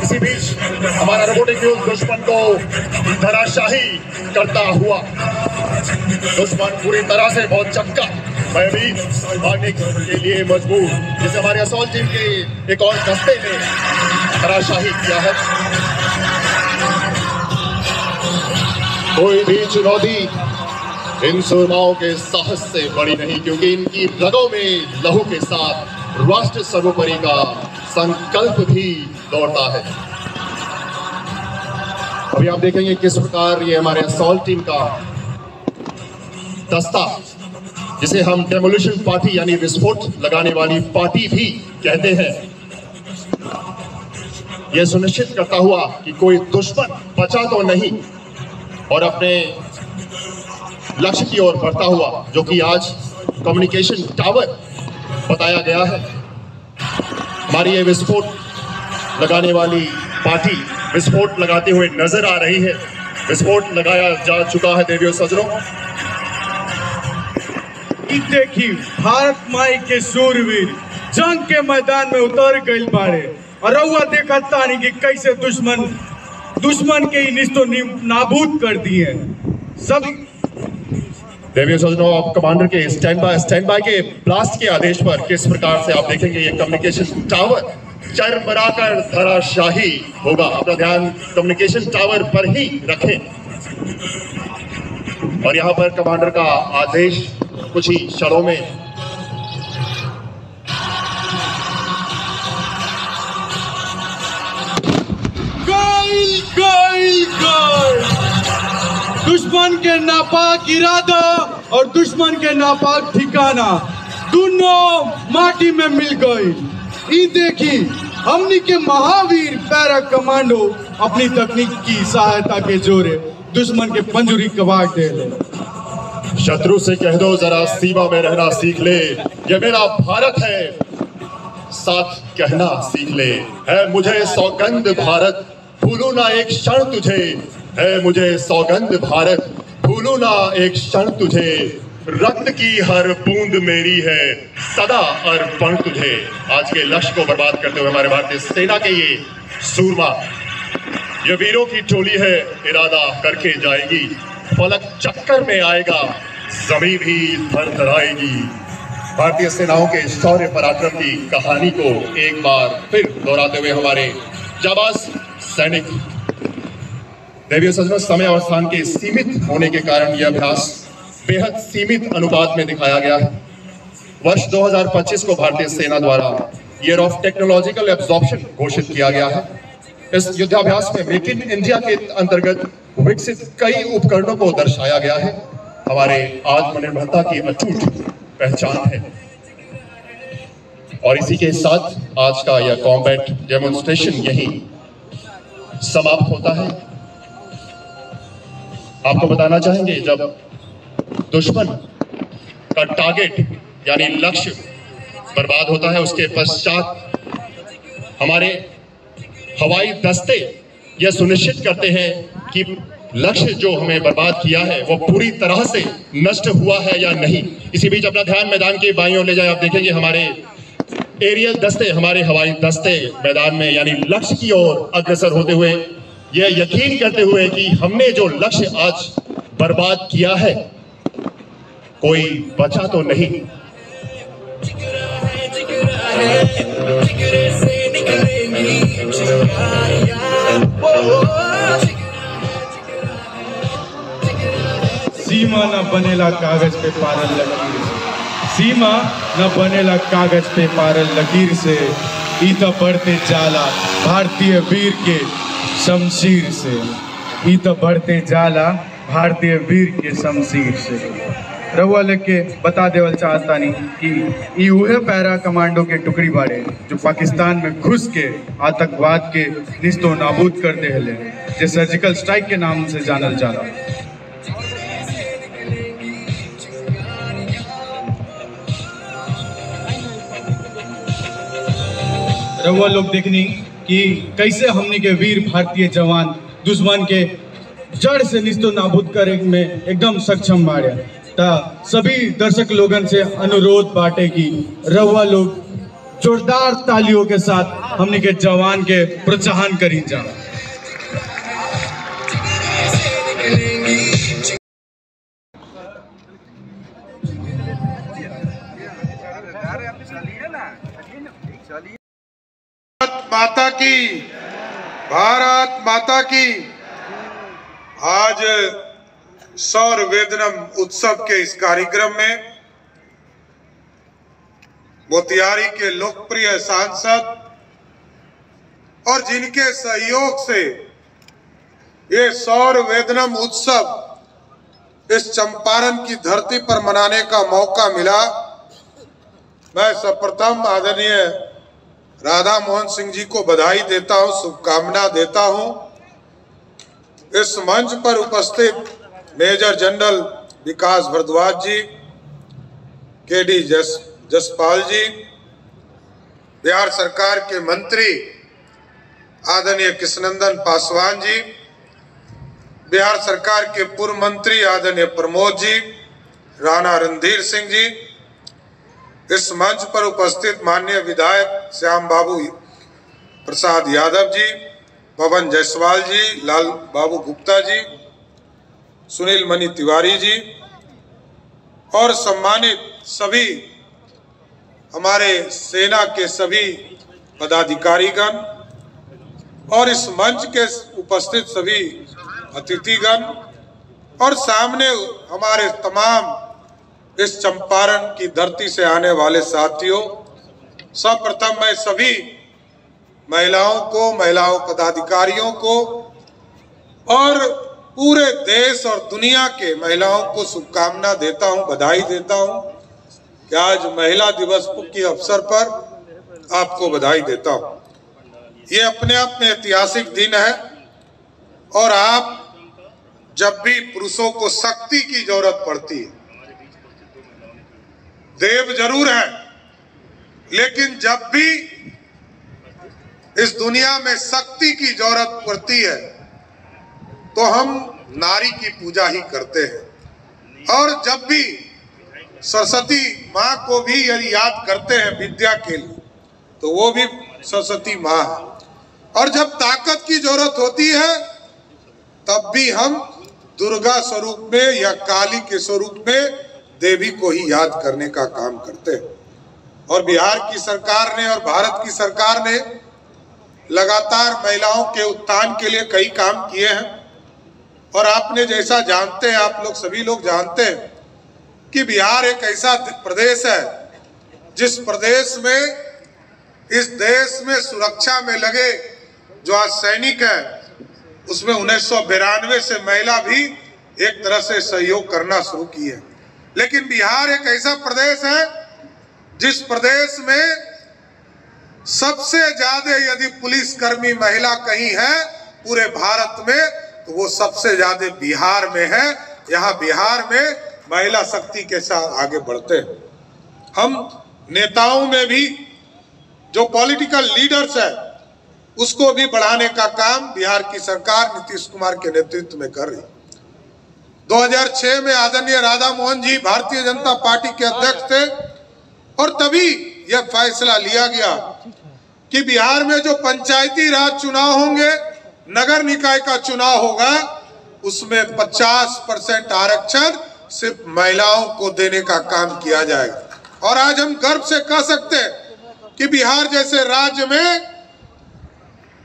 इसी बीच हमारा रोबोटिक म्यूल दुश्मन को धराशाही करता हुआ दुश्मन पूरी तरह से बहुत चक्का मैं भी भागने के लिए मजबूर, जिसे हमारे असॉल्ट टीम के एक और दस्ते ने धराशाही किया है। कोई भी चुनौती इन सुरमाओं के साहस से बड़ी नहीं, क्योंकि इनकी रगों में लहू के साथ राष्ट्र सर्वोपरि का संकल्प भी दौड़ता है। अभी आप देखेंगे किस प्रकार ये हमारे असॉल्ट टीम का दस्ता, जिसे हम डेमोलिशन पार्टी यानी विस्फोट लगाने वाली पार्टी भी कहते हैं, यह सुनिश्चित करता हुआ कि कोई दुश्मन बचा तो नहीं और अपने लक्ष्य की ओर बढ़ता हुआ, जो कि आज कम्युनिकेशन टावर बताया गया है। हमारी ये विस्फोट लगाने वाली पार्टी विस्फोट लगाते हुए नजर आ रही है। विस्फोट लगाया जा चुका है देवियों सजनों। देखी भारत माई के सूरवीर जंग के मैदान में उतर गए बाड़े और रउआ देखा तानी कि कैसे दुश्मन के ही निस्तो नाबूद कर दिए सब। देवियों सजनों, आप कमांडर के स्टैंड बाय के ब्लास्ट के आदेश पर किस प्रकार से आप देखेंगे ये कम्युनिकेशन टावर चरमरा कर धराशाही होगा। अपना ध्यान कम्युनिकेशन टावर पर ही रखें और यहाँ पर कमांडर का आदेश कुछ ही क्षणों में गोल दुश्मन के नापाक इरादा और दुश्मन के नापाक ठिकाना दोनों माटी में मिल गई। ये देखी हमनी के महावीर पैरा कमांडो अपनी तकनीक की सहायता के जोरे दुश्मन के पंजुरी कबाड़ दे ले। शत्रु से कह दो जरा सीमा में रहना सीख ले, ये मेरा भारत है, साथ कहना सीख ले। है मुझे सौगंध भारत, भूलू ना एक क्षण तुझे, है मुझे सौगंध भारत, भूलू ना एक क्षण तुझे, रक्त की हर बूंद मेरी है, सदा अर्पण तुझे। आज के लक्ष्य को बर्बाद करते हुए हमारे भारतीय सेना के ये सूरमा, ये वीरों की टोली है, इरादा करके जाएगी, फलक चक्कर में आएगा, जमीन भी थरथराएगी। भारतीय सेनाओं के शौर्य पराक्रम की कहानी को एक बार फिर दोहराते हुए हमारे जाबाज सैनिक। देवियों सजनों, समय और स्थान के सीमित होने के कारण यह अभ्यास बेहद सीमित अनुपात में दिखाया गया है। वर्ष 2025 को भारतीय सेना द्वारा ईयर ऑफ टेक्नोलॉजिकल एब्जॉर्प्शन घोषित किया गया है। इस युद्धाभ्यास में मेक इन इंडिया के अंतर्गत विकसित कई उपकरणों को दर्शाया गया है। हमारे आत्मनिर्भरता की अटूट पहचान है और इसी के साथ आज का यह कॉम्बैट डेमोन्स्ट्रेशन यही समाप्त होता है। आपको बताना चाहेंगे, जब दुश्मन का टारगेट यानी लक्ष्य बर्बाद होता है, उसके पश्चात हमारे हवाई दस्ते यह सुनिश्चित करते हैं कि लक्ष्य जो हमें बर्बाद किया है वो पूरी तरह से नष्ट हुआ है या नहीं। इसी बीच अपना ध्यान मैदान के बाईं ओर ले जाए। आप देखेंगे हमारे एरियल दस्ते, हमारे हवाई दस्ते मैदान में यानी लक्ष्य की ओर अग्रसर होते हुए यह यकीन करते हुए कि हमने जो लक्ष्य आज बर्बाद किया है कोई बचा तो नहीं। सीमा न बनेला कागज पे पारल लकीर से, सीमा न बनेला कागज पे पारल लकीर से, ई तो बढ़ते जाला भारतीय वीर के शमशीर से, ई तो बढ़ते जाला भारतीय वीर के शमशीर से। रउआ लेके बता देवल चाहतानी कि ई उहे पैरा कमांडो के टुकड़ी बाड़े जो पाकिस्तान में घुस के आतंकवाद के निस्तो नाबूद कर देहले, जे सर्जिकल स्ट्राइक के नाम से जानल जाला। रउआ लोग देखनी कि कैसे हमने के वीर भारतीय जवान दुश्मन के जड़ से निस्तो नाबूद करे में एकदम सक्षम बाड़े। ता सभी दर्शक लोगन से अनुरोध बाटे कि रउआ लोग जोरदार तालियों के साथ हमने के जवान के प्रोत्साहन करी जा। माता की, भारत माता की। आज सौर वेदनम उत्सव के इस कार्यक्रम में मोतिहारी के लोकप्रिय सांसद और जिनके सहयोग से ये सौर वेदनम उत्सव इस चंपारण की धरती पर मनाने का मौका मिला, मैं सर्वप्रथम आदरणीय राधा मोहन सिंह जी को बधाई देता हूं, शुभकामना देता हूं। इस मंच पर उपस्थित मेजर जनरल विकास भारद्वाज जी, केडी जसपाल जी, बिहार सरकार के मंत्री आदरणीय कृष्णनंदन पासवान जी, बिहार सरकार के पूर्व मंत्री आदरणीय प्रमोद जी, राणा रणधीर सिंह जी, इस मंच पर उपस्थित माननीय विधायक श्याम बाबू प्रसाद यादव जी, पवन जायसवाल जी, लाल बाबू गुप्ता जी, सुनील मणि तिवारी जी और सम्मानित सभी हमारे सेना के सभी पदाधिकारीगण और इस मंच के उपस्थित सभी अतिथिगण और सामने हमारे तमाम इस चंपारण की धरती से आने वाले साथियों, सर्वप्रथम मैं सभी महिलाओं पदाधिकारियों को और पूरे देश और दुनिया के महिलाओं को शुभकामना देता हूं, बधाई देता हूं कि आज महिला दिवस के अवसर पर आपको बधाई देता हूं। ये अपने आप में ऐतिहासिक दिन है और आप जब भी पुरुषों को शक्ति की जरूरत पड़ती है, देव जरूर है, लेकिन जब भी इस दुनिया में शक्ति की जरूरत पड़ती है तो हम नारी की पूजा ही करते हैं। और जब भी सरस्वती माँ को भी यदि याद करते हैं विद्या के लिए, तो वो भी सरस्वती माँ है। और जब ताकत की जरूरत होती है तब भी हम दुर्गा स्वरूप में या काली के स्वरूप में देवी को ही याद करने का काम करते हैं। और बिहार की सरकार ने और भारत की सरकार ने लगातार महिलाओं के उत्थान के लिए कई काम किए हैं। और आपने जैसा जानते हैं, आप लोग सभी लोग जानते हैं कि बिहार एक ऐसा प्रदेश है जिस प्रदेश में इस देश में सुरक्षा में लगे जो आज सैनिक हैं, उसमें 1992 से महिला भी एक तरह से सहयोग करना शुरू की है। लेकिन बिहार एक ऐसा प्रदेश है जिस प्रदेश में सबसे ज्यादा यदि पुलिसकर्मी महिला कहीं है पूरे भारत में, तो वो सबसे ज्यादा बिहार में है। यहाँ बिहार में महिला शक्ति के साथ आगे बढ़ते हैं। हम नेताओं में भी जो पॉलिटिकल लीडर्स है उसको भी बढ़ाने का काम बिहार की सरकार नीतीश कुमार के नेतृत्व में कर रही। 2006 में आदरणीय राधा मोहन जी भारतीय जनता पार्टी के अध्यक्ष थे और तभी यह फैसला लिया गया कि बिहार में जो पंचायती राज चुनाव होंगे, नगर निकाय का चुनाव होगा, उसमें 50% आरक्षण सिर्फ महिलाओं को देने का काम किया जाएगा। और आज हम गर्व से कह सकते हैं कि बिहार जैसे राज्य में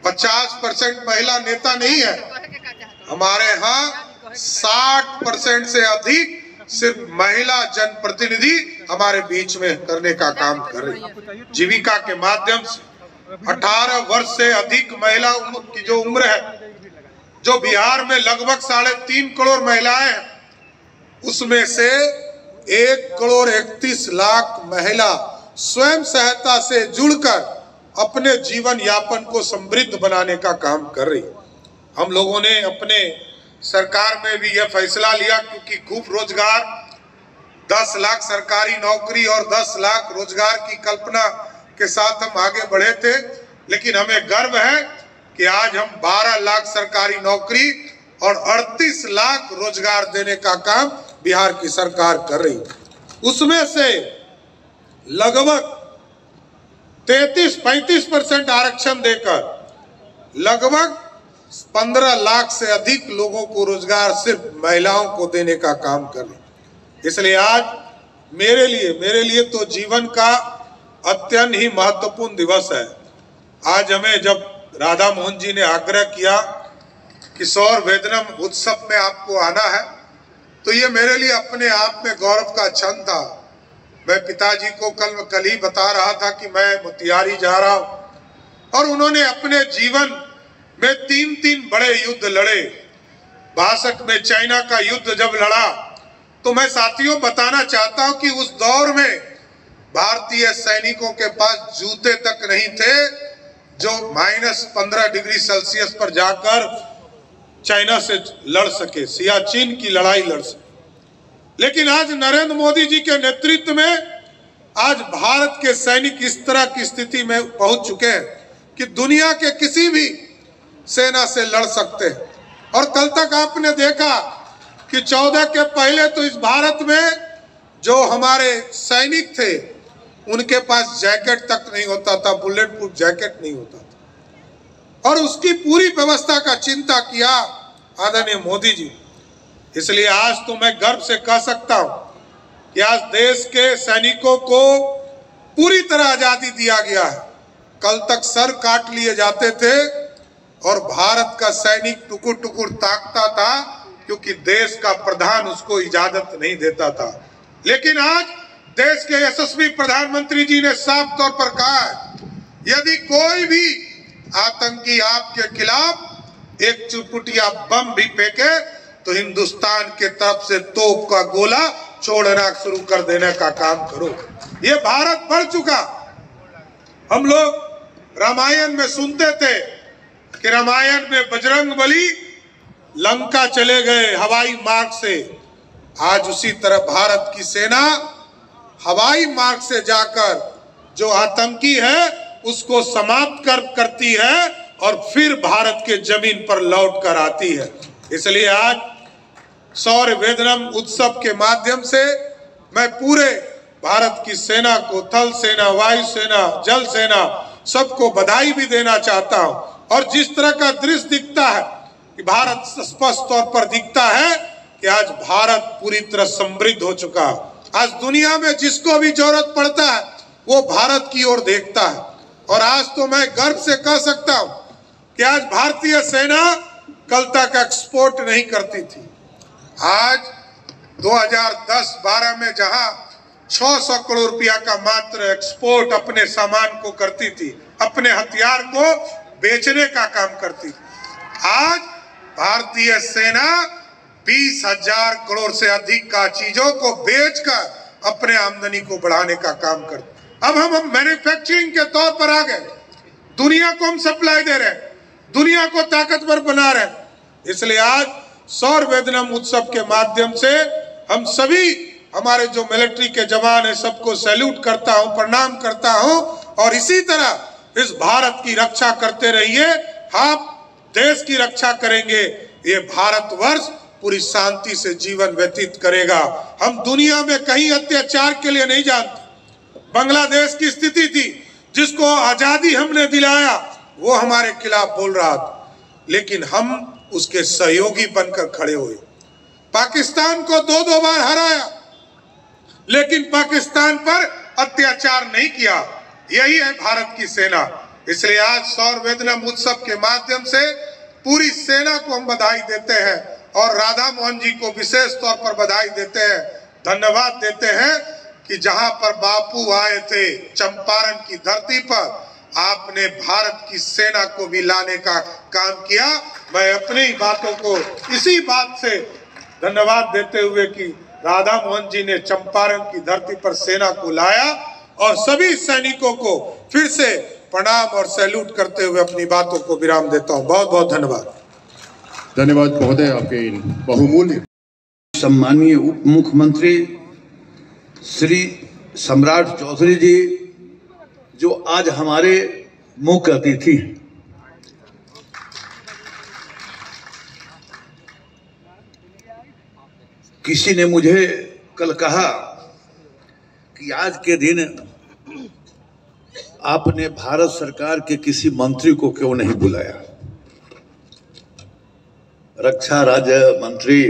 50% महिला नेता नहीं है, हमारे यहाँ 60% से अधिक सिर्फ महिला जनप्रतिनिधि हमारे बीच में करने का काम कर रही। जीविका के माध्यम से 18 वर्ष से अधिक महिला की जो उम्र है, जो बिहार में लगभग 3.5 करोड़ महिलाएं हैं, उसमें से 1,31,00,000 महिला स्वयं सहायता से जुड़कर अपने जीवन यापन को समृद्ध बनाने का काम कर रही। हम लोगों ने अपने सरकार में भी यह फैसला लिया, क्योंकि खूब रोजगार, 10 लाख सरकारी नौकरी और 10 लाख रोजगार की कल्पना के साथ हम आगे बढ़े थे। लेकिन हमें गर्व है कि आज हम 12 लाख सरकारी नौकरी और 38 लाख रोजगार देने का काम बिहार की सरकार कर रही। उसमें से लगभग 33-35% आरक्षण देकर लगभग 15 लाख से अधिक लोगों को रोजगार सिर्फ महिलाओं को देने का काम कर रही। इसलिए आज मेरे लिए तो जीवन का अत्यंत ही महत्वपूर्ण दिवस है। आज हमें जब राधा मोहन जी ने आग्रह किया कि सौर वेदनम उत्सव में आपको आना है, तो ये मेरे लिए अपने आप में गौरव का क्षण था। मैं पिताजी को कल ही बता रहा था कि मैं मोतिहारी जा रहा हूँ, और उन्होंने अपने जीवन में 3 बड़े युद्ध लड़े। 62 में चाइना का युद्ध जब लड़ा, तो मैं साथियों बताना चाहता हूं कि उस दौर में भारतीय सैनिकों के पास जूते तक नहीं थे जो -15 डिग्री सेल्सियस पर जाकर चाइना से लड़ सके, सियाचिन की लड़ाई लड़ सके। लेकिन आज नरेंद्र मोदी जी के नेतृत्व में आज भारत के सैनिक इस तरह की स्थिति में पहुंच चुके हैं कि दुनिया के किसी भी सेना से लड़ सकते हैं। और कल तक आपने देखा कि 14 के पहले तो इस भारत में जो हमारे सैनिक थे उनके पास जैकेट तक नहीं होता था, बुलेट प्रूफ जैकेट नहीं होता था, और उसकी पूरी व्यवस्था का चिंता किया आदरणीय मोदी जी। इसलिए आज तो मैं गर्व से कह सकता हूं कि आज देश के सैनिकों को पूरी तरह आजादी दिया गया है। कल तक सर काट लिए जाते थे और भारत का सैनिक टुकुर टुकुर ताकता था क्योंकि देश का प्रधान उसको इजाजत नहीं देता था। लेकिन आज देश के यशस्वी प्रधानमंत्री जी ने साफ तौर पर कहा है, यदि कोई भी आतंकी आपके खिलाफ एक चुटपुटिया बम भी फेंके तो हिंदुस्तान के तरफ से तोप का गोला छोड़ना शुरू कर देने का काम करो। ये भारत बढ़ चुका। हम लोग रामायण में सुनते थे कि रामायण में बजरंगबली लंका चले गए हवाई मार्ग से। आज उसी तरह भारत की सेना हवाई मार्ग से जाकर जो आतंकी है उसको समाप्त करती है और फिर भारत के जमीन पर लौट कर आती है। इसलिए आज सौर वेदनम उत्सव के माध्यम से मैं पूरे भारत की सेना को, थल सेना, वायु सेना, जल सेना, सबको बधाई भी देना चाहता हूं। और जिस तरह का दृश्य दिखता है कि भारत स्पष्ट तौर पर दिखता है कि आज भारत पूरी तरह समृद्ध हो चुका है। आज दुनिया में जिसको भी जरूरत पड़ता है वो भारत की ओर देखता है। और आज तो मैं गर्व से कह सकता हूं कि आज भारतीय सेना कल तक एक्सपोर्ट नहीं करती थी। आज 2010-12 में जहां 600 करोड़ रुपया का मात्र एक्सपोर्ट अपने सामान को करती थी, अपने हथियार को बेचने का काम करती थी, आज भारतीय सेना 20,000 करोड़ से अधिक का चीजों को बेचकर अपने आमदनी को बढ़ाने का काम करती। अब हम मैन्युफैक्चरिंग के तौर पर आ गए, दुनिया को हम सप्लाई दे रहे हैं, दुनिया को ताकतवर बना रहे हैं। इसलिए आज सौर वेदनम उत्सव के माध्यम से हम सभी हमारे जो मिलिट्री के जवान हैं सबको सैल्यूट करता हूं, प्रणाम करता हूं। और इसी तरह इस भारत की रक्षा करते रहिए। आप देश की रक्षा करेंगे, ये भारतवर्ष पूरी शांति से जीवन व्यतीत करेगा। हम दुनिया में कहीं अत्याचार के लिए नहीं जानते। बांग्लादेश की स्थिति थी, जिसको आजादी हमने दिलाया, वो हमारे खिलाफ बोल रहा था, लेकिन हम उसके सहयोगी बनकर खड़े हुए। पाकिस्तान को 2 बार हराया, लेकिन पाकिस्तान पर अत्याचार नहीं किया। यही है भारत की सेना। इसलिए आज सौर वेदनम उत्सव के माध्यम से पूरी सेना को हम बधाई देते हैं और राधा मोहन जी को विशेष तौर पर बधाई देते हैं, धन्यवाद देते हैं कि जहां पर बापू आए थे चंपारण की धरती पर, आपने भारत की सेना को भी लाने का काम किया। मैं अपनी बातों को इसी बात से धन्यवाद देते हुए कि राधा मोहन जी ने चंपारण की धरती पर सेना को लाया, और सभी सैनिकों को फिर से प्रणाम और सैल्यूट करते हुए अपनी बातों को विराम देता हूं। बहुत बहुत धन्यवाद। धन्यवाद महोदय आपके इन बहुमूल्य। सम्मानीय उप मुख्यमंत्री श्री सम्राट चौधरी जी, जो आज हमारे मुख्य अतिथि हैं, किसी ने मुझे कल कहा कि आज के दिन आपने भारत सरकार के किसी मंत्री को क्यों नहीं बुलाया। रक्षा राज्य मंत्री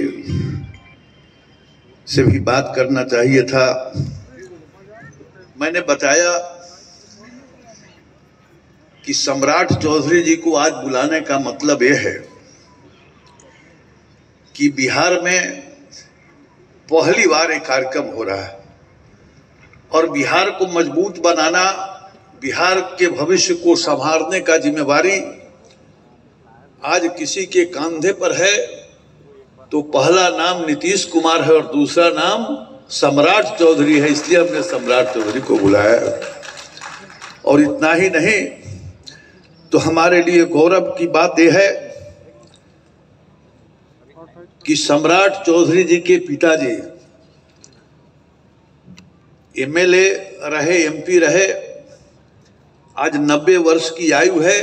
से भी बात करना चाहिए था। मैंने बताया कि सम्राट चौधरी जी को आज बुलाने का मतलब यह है कि बिहार में पहली बार एक कार्यक्रम हो रहा है और बिहार को मजबूत बनाना, बिहार के भविष्य को संभालने का जिम्मेवारी आज किसी के कंधे पर है। तो पहला नाम नीतीश कुमार है और दूसरा नाम सम्राट चौधरी है, इसलिए हमने सम्राट चौधरी को बुलाया। और इतना ही नहीं, तो हमारे लिए गौरव की बात यह है कि सम्राट चौधरी जी के पिताजी एमएलए रहे, एमपी रहे, आज 90 वर्ष की आयु है।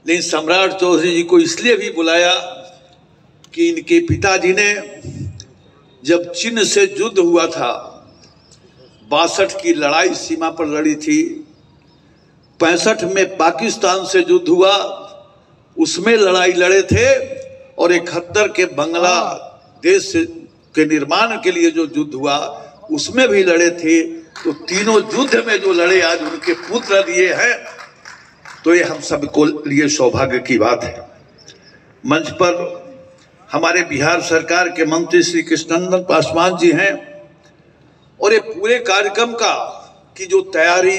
लेकिन सम्राट चौधरी जी को इसलिए भी बुलाया कि इनके पिताजी ने जब चीन से युद्ध हुआ था, 62 की लड़ाई सीमा पर लड़ी थी, 65 में पाकिस्तान से युद्ध हुआ, उसमें लड़ाई लड़े थे, और 71 के बांग्लादेश के निर्माण के लिए जो युद्ध हुआ उसमें भी लड़े थे। तो तीनों युद्ध में जो लड़े आज उनके पुत्र दिए हैं, तो ये हम सबको लिए सौभाग्य की बात है। मंच पर हमारे बिहार सरकार के मंत्री श्री कृष्णनंदन पासवान जी हैं, और ये पूरे कार्यक्रम का की जो तैयारी,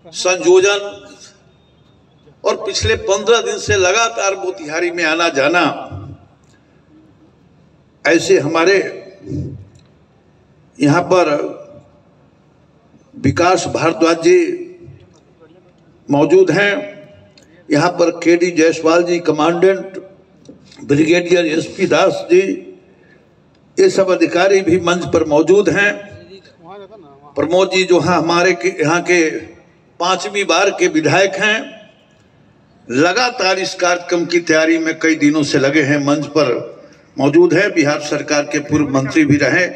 संयोजन और पिछले 15 दिन से लगातार मोतिहारी में आना जाना, ऐसे हमारे यहाँ पर विकास भारद्वाज जी मौजूद हैं, यहाँ पर केडी जायसवाल जी commandant, brigadier SP Das ji, ये सब अधिकारी भी मंच पर मौजूद हैं। प्रमोद जी जो हमारे यहाँ के 5वीं बार के विधायक हैं, लगातार इस कार्यक्रम की तैयारी में कई दिनों से लगे हैं, मंच पर मौजूद है। बिहार सरकार के पूर्व मंत्री भी रहे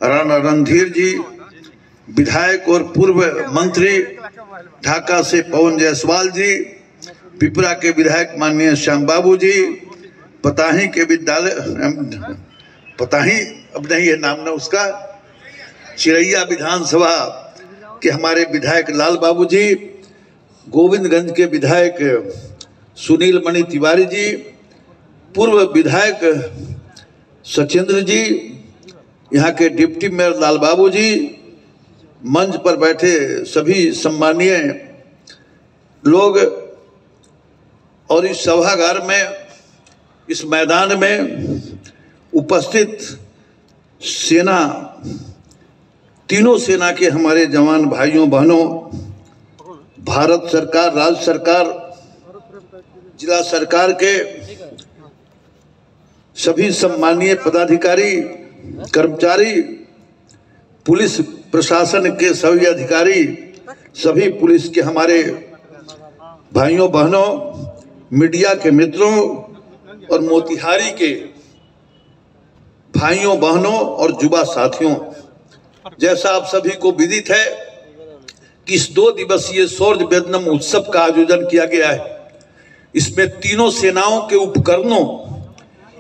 राणा रणधीर जी, विधायक और पूर्व मंत्री ढाका से पवन जायसवाल जी, पिपरा के विधायक माननीय श्याम बाबू जी, पताही के विद्यालय, पताही अब नहीं है नाम ना उसका, चिरैया विधानसभा के हमारे विधायक लाल बाबू जी, गोविंदगंज के विधायक सुनील मणि तिवारी जी, पूर्व विधायक सचेंद्र जी, यहाँ के डिप्टी मेयर लाल बाबू जी, मंच पर बैठे सभी सम्मानीय लोग, और इस सभागार में, इस मैदान में उपस्थित सेना, तीनों सेना के हमारे जवान भाइयों बहनों, भारत सरकार, राज्य सरकार, जिला सरकार के सभी सम्मानीय पदाधिकारी, कर्मचारी, पुलिस प्रशासन के सभी अधिकारी, सभी पुलिस के हमारे भाइयों बहनों, मीडिया के मित्रों और मोतिहारी के भाइयों बहनों और युवा साथियों, जैसा आप सभी को विदित है कि इस 2 दिवसीय शौर्य वेदनम उत्सव का आयोजन किया गया है। इसमें तीनों सेनाओं के उपकरणों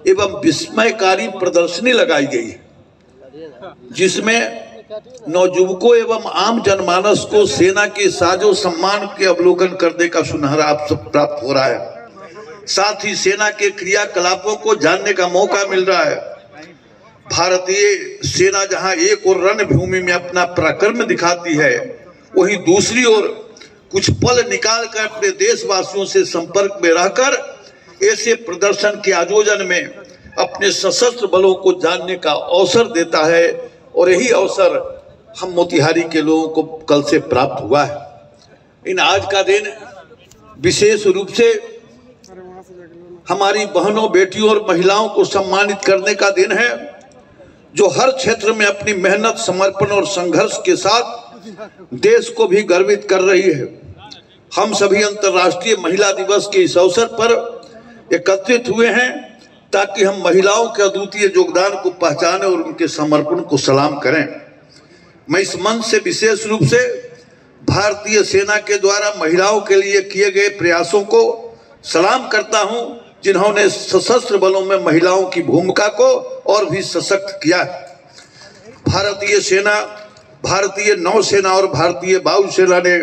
एवं विस्मयकारी प्रदर्शनी लगाई गई है, जिसमें नवयुवकों एवं आम जनमानस को सेना के साजो सम्मान के अवलोकन करने का सुनहरा अवसर प्राप्त हो रहा है। साथ ही सेना के क्रियाकलापों को जानने का मौका मिल रहा है। भारतीय सेना जहां एक और रणभूमि में अपना पराक्रम दिखाती है, वहीं दूसरी ओर कुछ पल निकाल कर अपने देशवासियों से संपर्क में रहकर ऐसे प्रदर्शन के आयोजन में अपने सशस्त्र बलों को जानने का अवसर देता है, और यही अवसर हम मोतिहारी के लोगों को कल से प्राप्त हुआ है। इन आज का दिन विशेष रूप से हमारी बहनों, बेटियों और महिलाओं को सम्मानित करने का दिन है, जो हर क्षेत्र में अपनी मेहनत, समर्पण और संघर्ष के साथ देश को भी गर्वित कर रही है। हम सभी अंतर्राष्ट्रीय महिला दिवस के इस अवसर पर एकत्रित हुए हैं ताकि हम महिलाओं के अद्वितीय योगदान को पहचानें और उनके समर्पण को सलाम करें। मैं इस मंच से विशेष रूप से भारतीय सेना के द्वारा महिलाओं के लिए किए गए प्रयासों को सलाम करता हूं, जिन्होंने सशस्त्र बलों में महिलाओं की भूमिका को और भी सशक्त किया। भारतीय सेना भारतीय नौसेना और भारतीय वायुसेना ने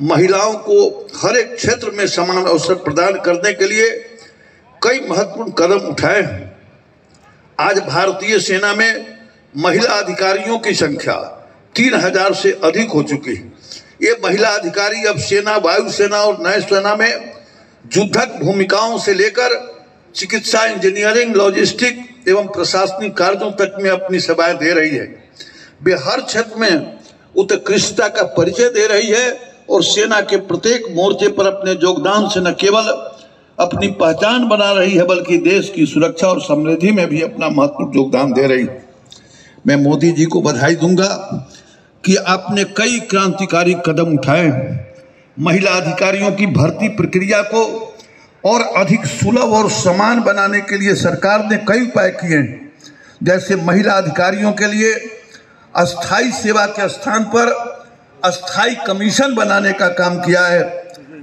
महिलाओं को हर एक क्षेत्र में समान अवसर प्रदान करने के लिए कई महत्वपूर्ण कदम उठाए हैं। आज भारतीय सेना में महिला अधिकारियों की संख्या 3000 से अधिक हो चुकी है। ये महिला अधिकारी अब सेना, वायुसेना और नौसेना में युद्धक भूमिकाओं से लेकर चिकित्सा, इंजीनियरिंग, लॉजिस्टिक एवं प्रशासनिक कार्यों तक में अपनी सेवाएं दे रही है। वे हर क्षेत्र में उत्कृष्टता का परिचय दे रही है और सेना के प्रत्येक मोर्चे पर अपने योगदान से न केवल अपनी पहचान बना रही है बल्कि देश की सुरक्षा और समृद्धि में भी अपना महत्वपूर्ण योगदान दे रही है। मैं मोदी जी को बधाई दूंगा कि आपने कई क्रांतिकारी कदम उठाए हैं। महिला अधिकारियों की भर्ती प्रक्रिया को और अधिक सुलभ और समान बनाने के लिए सरकार ने कई उपाय किए हैं। जैसे महिला अधिकारियों के लिए अस्थाई सेवा के स्थान पर अस्थाई कमीशन बनाने का काम किया है,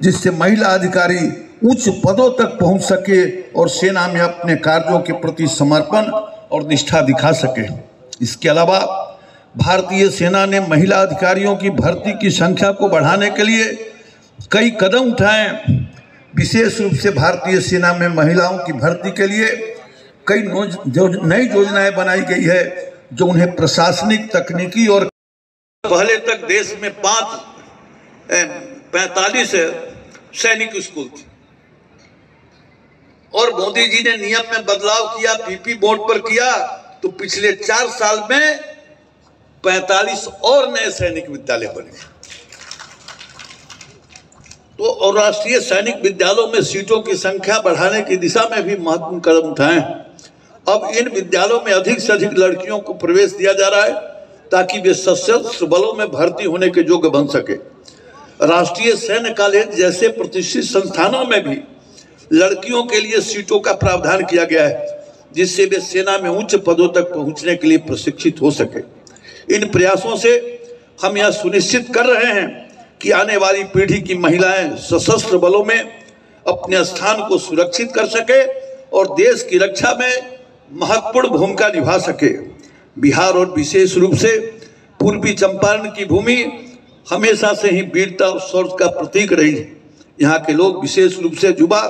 जिससे महिला अधिकारी उच्च पदों तक पहुंच सके और सेना में अपने कार्यों के प्रति समर्पण और निष्ठा दिखा सके। इसके अलावा भारतीय सेना ने महिला अधिकारियों की भर्ती की संख्या को बढ़ाने के लिए कई कदम उठाए। विशेष रूप से भारतीय सेना में महिलाओं की भर्ती के लिए कई नई योजनाएं बनाई गई है जो उन्हें प्रशासनिक, तकनीकी और पहले तक देश में 45 सैनिक स्कूल थे और मोदी जी ने नियम में बदलाव किया, पीपी बोर्ड पर किया, तो पिछले 4 साल में 45 और नए सैनिक विद्यालय बने। तो और राष्ट्रीय सैनिक विद्यालयों में सीटों की संख्या बढ़ाने की दिशा में भी महत्वपूर्ण कदम उठाए हैं। अब इन विद्यालयों में अधिक से अधिक लड़कियों को प्रवेश दिया जा रहा है ताकि वे सशस्त्र बलों में भर्ती होने के योग्य बन सके। राष्ट्रीय सैन्य कॉलेज जैसे प्रतिष्ठित संस्थानों में भी लड़कियों के लिए सीटों का प्रावधान किया गया है, जिससे वे सेना में उच्च पदों तक पहुंचने के लिए प्रशिक्षित हो सके। इन प्रयासों से हम यह सुनिश्चित कर रहे हैं कि आने वाली पीढ़ी की महिलाएं सशस्त्र बलों में अपने स्थान को सुरक्षित कर सके और देश की रक्षा में महत्वपूर्ण भूमिका निभा सके। बिहार और विशेष रूप से पूर्वी चंपारण की भूमि हमेशा से ही वीरता और शौर्य का प्रतीक रही है। यहाँ के लोग, विशेष रूप से युवा,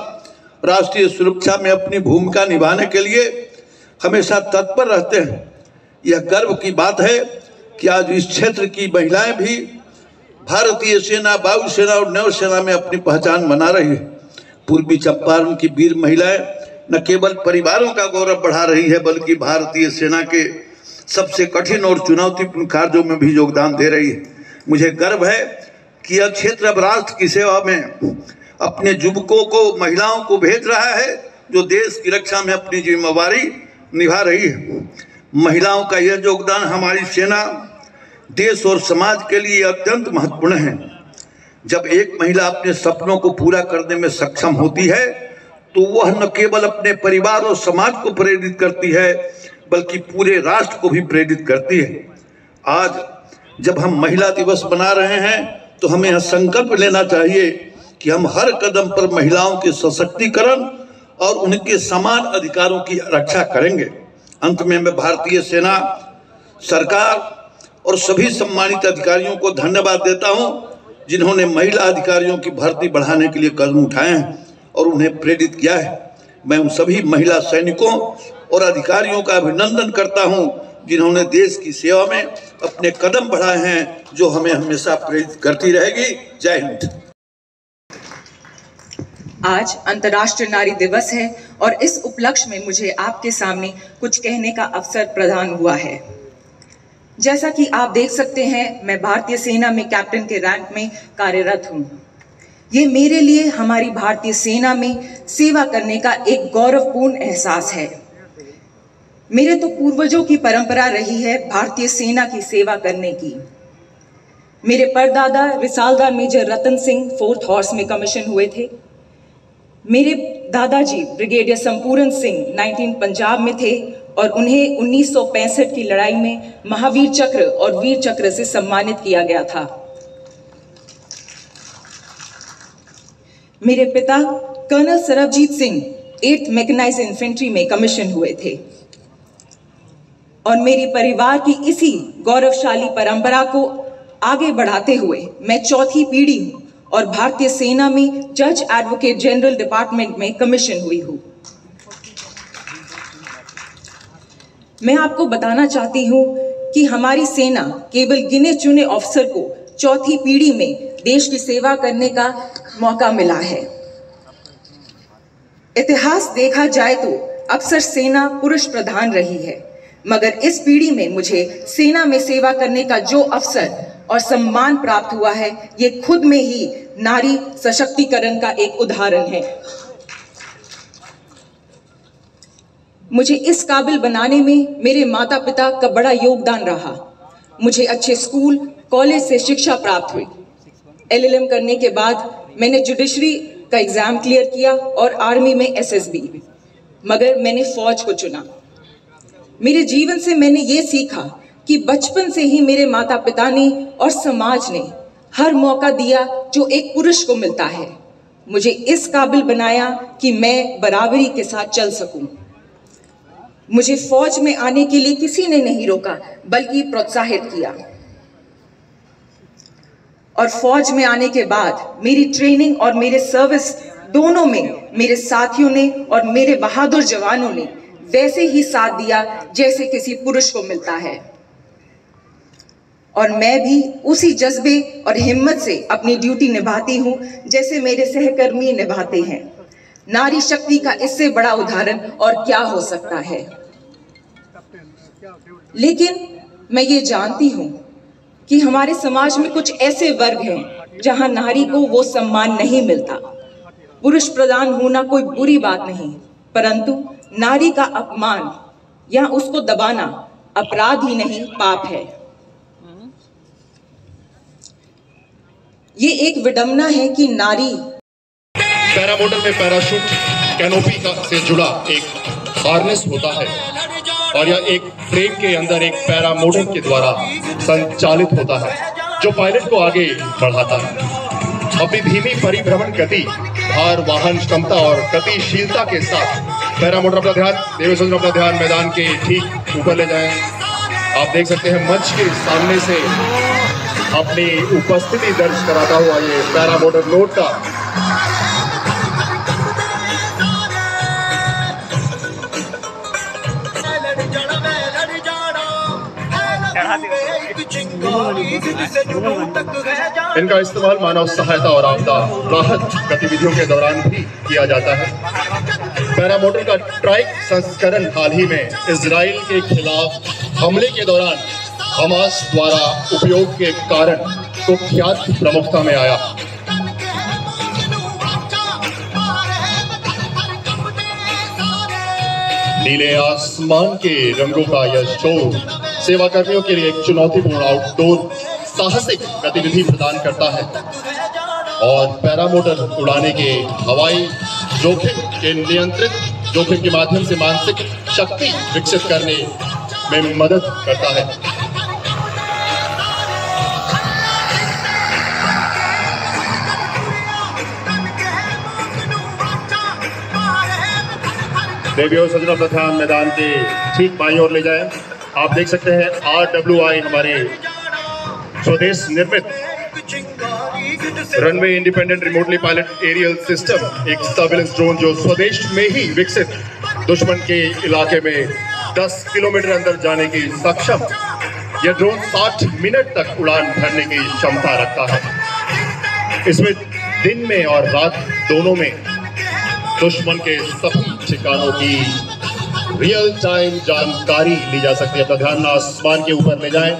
राष्ट्रीय सुरक्षा में अपनी भूमिका निभाने के लिए हमेशा तत्पर रहते हैं। यह गर्व की बात है कि आज इस क्षेत्र की महिलाएं भी भारतीय सेना, वायुसेना और नौसेना में अपनी पहचान बना रही है। पूर्वी चंपारण की वीर महिलाएं न केवल परिवारों का गौरव बढ़ा रही है बल्कि भारतीय सेना के सबसे कठिन और चुनौतीपूर्ण कार्यों में भी योगदान दे रही है। मुझे गर्व है कि यह क्षेत्र अब राष्ट्र की सेवा में अपने युवकों को, महिलाओं को भेज रहा है जो देश की रक्षा में अपनी जिम्मेवारी निभा रही है। महिलाओं का यह योगदान हमारी सेना, देश और समाज के लिए अत्यंत महत्वपूर्ण है। जब एक महिला अपने सपनों को पूरा करने में सक्षम होती है तो वह न केवल अपने परिवार और समाज को प्रेरित करती है बल्कि पूरे राष्ट्र को भी प्रेरित करती है। आज जब हम महिला दिवस मना रहे हैं तो हमें यह संकल्प लेना चाहिए कि हम हर कदम पर महिलाओं के सशक्तिकरण और उनके समान अधिकारों की रक्षा करेंगे। अंत में मैं भारतीय सेना, सरकार और सभी सम्मानित अधिकारियों को धन्यवाद देता हूं जिन्होंने महिला अधिकारियों की भर्ती बढ़ाने के लिए कदम उठाए हैं और उन्हें प्रेरित किया है। मैं उन सभी महिला सैनिकों और अधिकारियों का अभिनंदन करता हूं जिन्होंने देश की सेवा में अपने कदम बढ़ाए हैं, जो हमें हमेशा प्रेरित करती रहेगी। जय हिंद। आज अंतर्राष्ट्रीय नारी दिवस है और इस उपलक्ष्य में मुझे आपके सामने कुछ कहने का अवसर प्रदान हुआ है। जैसा कि आप देख सकते हैं, मैं भारतीय सेना में कैप्टन के रैंक में कार्यरत हूँ। ये मेरे लिए हमारी भारतीय सेना में सेवा करने का एक गौरवपूर्ण एहसास है। मेरे तो पूर्वजों की परंपरा रही है भारतीय सेना की सेवा करने की। मेरे परदादा Risaldar major Ratan Singh 4th horse में कमीशन हुए थे। मेरे दादाजी ब्रिगेडियर संपूर्ण सिंह 19 पंजाब में थे और उन्हें 1965 की लड़ाई में महावीर चक्र और वीर चक्र से सम्मानित किया गया था। मेरे पिता colonel Sarabjit Singh 8th mechanised infantry में कमीशन हुए थे और मेरे परिवार की इसी गौरवशाली परंपरा को आगे बढ़ाते हुए मैं चौथी पीढ़ी हूं और भारतीय सेना में जज एडवोकेट जनरल डिपार्टमेंट में कमीशन हुई हूं। मैं आपको बताना चाहती हूं कि हमारी सेना केवल गिने चुने अफसर को चौथी पीढ़ी में देश की सेवा करने का मौका मिला है। इतिहास देखा जाए तो अक्सर सेना पुरुष प्रधान रही है, मगर इस पीढ़ी में मुझे सेना में सेवा करने का जो अवसर और सम्मान प्राप्त हुआ है, ये खुद में ही नारी सशक्तिकरण का एक उदाहरण है। मुझे इस काबिल बनाने में मेरे माता पिता का बड़ा योगदान रहा। मुझे अच्छे स्कूल कॉलेज से शिक्षा प्राप्त हुई। LLM करने के बाद मैंने जुडिशरी का एग्जाम क्लियर किया और आर्मी में SSB, मगर मैंने फौज को चुना। मेरे जीवन से मैंने ये सीखा कि बचपन से ही मेरे माता पिता ने और समाज ने हर मौका दिया जो एक पुरुष को मिलता है। मुझे इस काबिल बनाया कि मैं बराबरी के साथ चल सकूं। मुझे फौज में आने के लिए किसी ने नहीं रोका, बल्कि प्रोत्साहित किया। और फौज में आने के बाद मेरी ट्रेनिंग और मेरे सर्विस दोनों में मेरे साथियों ने और मेरे बहादुर जवानों ने वैसे ही साथ दिया जैसे किसी पुरुष को मिलता है। और मैं भी उसी जज्बे और हिम्मत से अपनी ड्यूटी निभाती हूं जैसे मेरे सहकर्मी निभाते हैं। नारी शक्ति का इससे बड़ा उदाहरण और क्या हो सकता है। लेकिन मैं ये जानती हूं कि हमारे समाज में कुछ ऐसे वर्ग हैं जहां नारी को वो सम्मान नहीं मिलता। पुरुष प्रधान होना कोई बुरी बात नहीं, परंतु नारी का अपमान या उसको दबाना अपराध ही नहीं, पाप है। ये एक विडंबना है कि नारी पैरामोटर में पैराशूट कैनोपी से जुड़ा एक हार्नेस होता है और यह एक फ्रेम के अंदर एक पैरामोटर के द्वारा संचालित होता है जो पायलट को आगे बढ़ाता है। अपनी धीमी परिभ्रमण गति, भार वाहन क्षमता और गतिशीलता के साथ पैरामोटर का ध्यान, देवेश अपना ध्यान मैदान के ठीक ऊपर ले जाएं। आप देख सकते हैं मंच के सामने से अपनी उपस्थिति दर्ज कराता हुआ ये पैरामोटर नोट का इनका इस्तेमाल मानव सहायता और आपदा राहत गतिविधियों के दौरान भी किया जाता है। पैरामोटर का ट्राइक संस्करण हाल ही में इजराइल के खिलाफ हमले के दौरान हमास द्वारा उपयोग के कारण कुख्यात प्रमुखता में आया। नीले आसमान के रंगों का यह शो सेवा कर्मियों के लिए एक चुनौतीपूर्ण आउटडोर साहसिक गतिविधि प्रदान करता है और पैरामोटर उड़ाने के हवाई जोखिम के नियंत्रित जोखिम के माध्यम से मानसिक शक्ति विकसित करने में मदद करता है। देवियों सजनों का ध्यान मैदान के ठीक बाईं ओर ले जाएं। आप देख सकते हैं RWI हमारे स्वदेश निर्मित runway independent remotely pilot aerial system, एक सर्विलेंस ड्रोन जो स्वदेश में ही विकसित दुश्मन के इलाके में 10 किलोमीटर अंदर जाने की सक्षम। यह ड्रोन 60 मिनट तक उड़ान भरने की क्षमता रखता है। इसमें दिन में और रात दोनों में दुश्मन के सभी ठिकानों की रियल टाइम जानकारी ली जा सकती है। अपना ध्यान आसमान के ऊपर ले जाएं।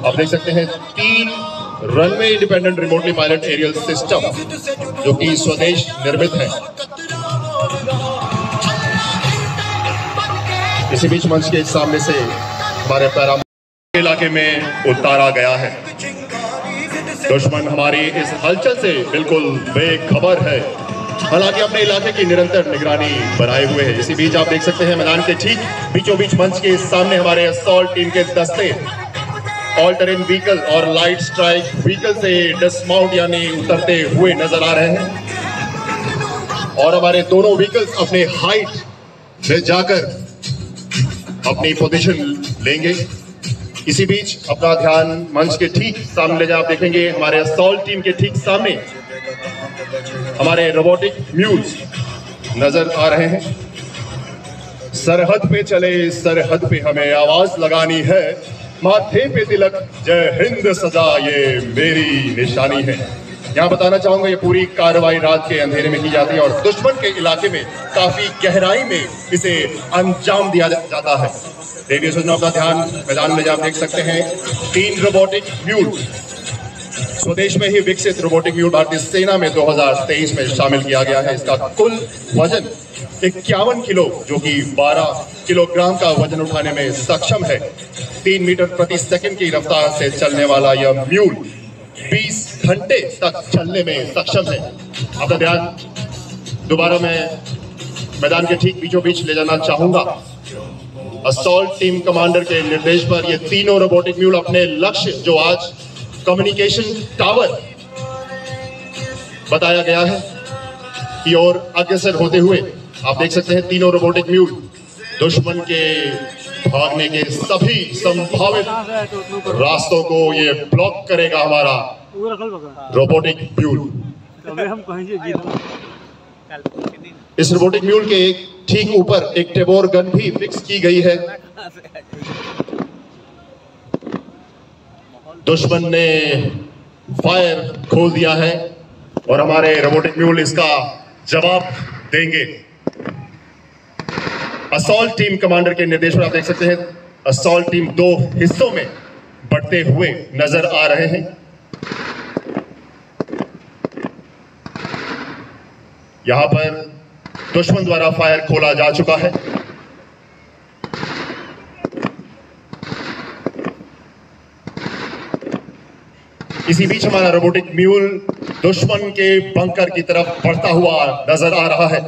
आप देख सकते हैं 3 runway independent remotely pilot aerial system जो कि स्वदेश निर्मित है। इसी बीच मंच के सामने से हमारे पैरामोटर इलाके में उतारा गया है। दुश्मन हमारी इस हलचल से बिल्कुल बेखबर है, हालांकि अपने इलाके की निरंतर निगरानी बनाए हुए है। इसी बीच आप देख सकते हैं मैदान के ठीक बीचों बीच मंच के सामने हमारे असॉल्ट टीम के दस्ते ऑल टेरेन व्हीकल और लाइट स्ट्राइक व्हीकल से डिसमाउंट यानी उतरते हुए नजर आ रहे हैं और हमारे दोनों व्हीकल्स अपने हाइट में जाकर अपनी पोजीशन लेंगे। इसी बीच अपना ध्यान मंच के ठीक सामने ले जाए। आप देखेंगे हमारे असॉल्ट टीम के ठीक सामने हमारे रोबोटिक म्यूल्स नजर आ रहे हैं। सरहद पे चले सरहद पे हमें आवाज लगानी है, माथे पे तिलक जय हिंद सदा ये मेरी निशानी है। यहाँ बताना चाहूंगा ये पूरी कार्रवाई रात के अंधेरे में की जाती है और दुश्मन के इलाके में काफी गहराई में इसे अंजाम दिया जाता है। देवी सूचना अपना ध्यान मैदान में आप देख सकते हैं 3 रोबोटिक म्यूल स्वदेश में ही विकसित रोबोटिक म्यूल भारतीय सेना में 2023 में शामिल किया गया है। इसका कुल वजन 51 किलो जो कि 12 किलोग्राम का वजन उठाने में सक्षम है। 3 मीटर प्रति सेकंड की रफ्तार से चलने वाला यह म्यूल 20 घंटे तक चलने में सक्षम है। अपना ध्यान दोबारा मैं मैदान के ठीक बीचों बीच ले जाना चाहूंगा। असॉल्ट टीम कमांडर के निर्देश पर ये तीनों रोबोटिक म्यूल अपने लक्ष्य जो आज कम्युनिकेशन टावर बताया गया है की ओर अग्रसर होते हुए आप देख सकते हैं तीनों रोबोटिक म्यूल दुश्मन के भागने के सभी संभावित रास्तों को ये ब्लॉक करेगा। हमारा रोबोटिक म्यूल इस रोबोटिक म्यूल के ठीक ऊपर एक टेबोर गन भी फिक्स की गई है। दुश्मन ने फायर खोल दिया है और हमारे रोबोटिक म्यूल इसका जवाब देंगे। असॉल्ट टीम कमांडर के निर्देश पर आप देख सकते हैं असॉल्ट टीम 2 हिस्सों में बढ़ते हुए नजर आ रहे हैं। यहां पर दुश्मन द्वारा फायर खोला जा चुका है। इसी बीच हमारा रोबोटिक म्यूल दुश्मन के बंकर की तरफ बढ़ता हुआ नजर आ रहा है।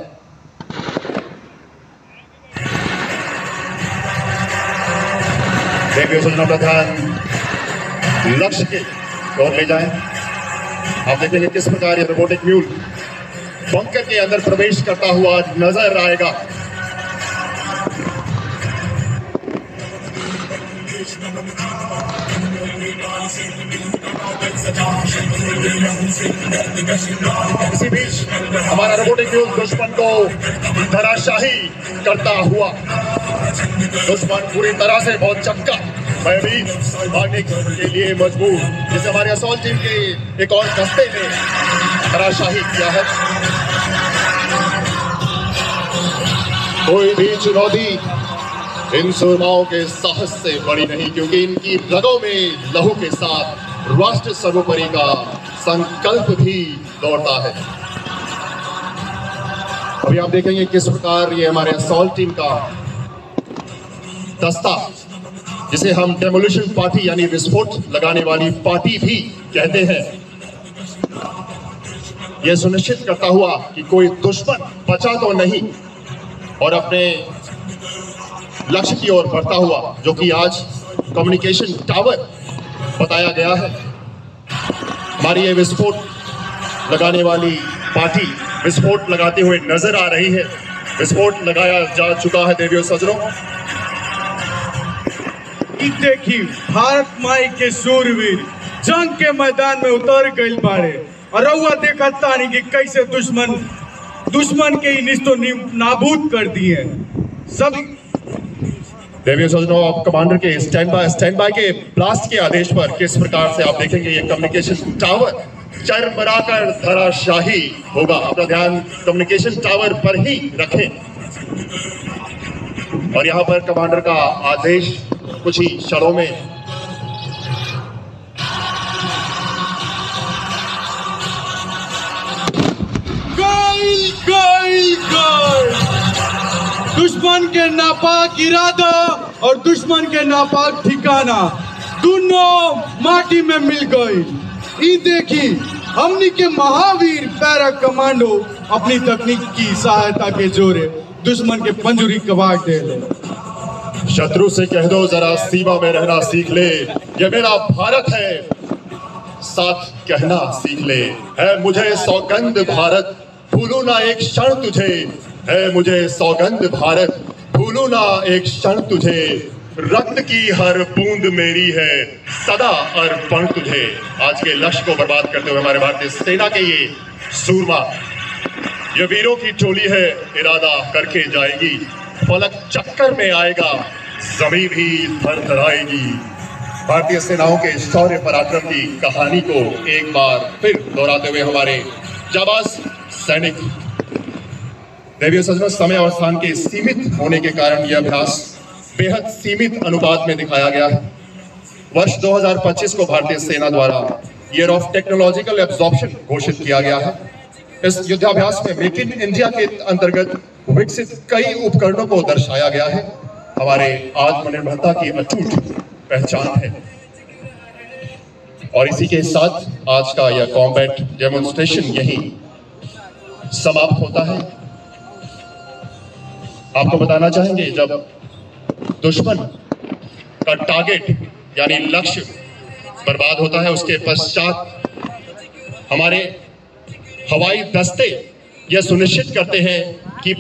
देखिए सूचना का ध्यान लक्ष्य के ओर ले जाएं। आप देखेंगे किस प्रकार ये रोबोटिक म्यूल बंकर के अंदर प्रवेश करता हुआ नजर आएगा। इसी बीच हमारा रोबोटिक म्यूल दुश्मन को धराशाही करता हुआ दुश्मन पूरी तरह से बहुत चक्का भयभीत भागने के लिए मजबूर, जिसे हमारे असॉल्ट टीम के एक और दस्ते ने धराशाही किया है। कोई भी चुनौती इन सुरमाओं के साहस से बड़ी नहीं, क्योंकि इनकी रगों में लहू के साथ राष्ट्र सर्वोपरि का संकल्प भी दौड़ता है। अभी आप देखेंगे किस प्रकार ये हमारे असॉल्ट टीम का दस्ता, जिसे हम डेमोलिशन पार्टी यानी विस्फोट लगाने वाली पार्टी भी कहते हैं, यह सुनिश्चित करता हुआ कि कोई दुश्मन बचा तो नहीं और अपने लक्ष्य की ओर बढ़ता हुआ, जो कि आज कम्युनिकेशन टावर बताया गया है। हमारी ये विस्फोट लगाने वाली पार्टी विस्फोट लगाते हुए नजर आ रही है। विस्फोट लगाया जा चुका है देवियों सजनों। देखी भारत माई के सूरवीर जंग के मैदान में उतर गई बाड़े और रउआ देखता नहीं कि कैसे दुश्मन के निस्तो नाबूद कर दिए सब। देवियों सजनों, आप कमांडर के स्टैंड बाय के ब्लास्ट के आदेश पर किस प्रकार से आप देखेंगे ये कम्युनिकेशन टावर चरमराकर धराशाही होगा। अपना ध्यान कम्युनिकेशन टावर पर ही रखें और यहाँ पर कमांडर का आदेश कुछ ही क्षणों में दुश्मन के नापाक इरादा और दुश्मन के नापाक ठिकाना दोनों माटी में मिल गई। ये देखी हमनी के महावीर पैरा कमांडो अपनी तकनीक की सहायता के जोरे दुश्मन के पंजुरी कबाड़ दे ले। शत्रु से कह दो जरा सीमा में रहना सीख ले, ये मेरा भारत है साथ कहना सीख ले। है मुझे सौगंध भारत भूलू ना एक क्षण तुझे, है मुझे सौगंध भारत भूलू ना एक क्षण तुझे। रक्त की हर बूंद मेरी है, सदा अर्पण तुझे। आज के लक्ष्य को बर्बाद करते हुए हमारे भारतीय सेना के ये सूरमा, ये वीरों की टोली है, इरादा करके जाएगी, फलक चक्कर में आएगा, जमीन भी थरथराएगी। भारतीय सेनाओं के शौर्य पराक्रम की कहानी को एक बार फिर दोहराते हुए हमारे जाबाज सैनिक, देवियों सज्जनों, समय और स्थान के सीमित होने के कारण यह अभ्यास बेहद सीमित अनुपात में दिखाया गया है। वर्ष 2025 को भारतीय सेना द्वारा ईयर ऑफ टेक्नोलॉजिकल एब्जॉर्प्शन घोषित किया गया है। इस युद्धाभ्यास में मेक इन इंडिया के अंतर्गत विकसित कई उपकरणों को दर्शाया गया है। हमारे आत्मनिर्भरता की अटूट पहचान है। और इसी के साथ आज का यह कॉम्बैट डेमोन्स्ट्रेशन यही समाप्त होता है। आपको बताना चाहेंगे, जब दुश्मन का टारगेट यानी लक्ष्य बर्बाद होता है, उसके पश्चात हमारे हवाई दस्ते यह सुनिश्चित करते हैं कि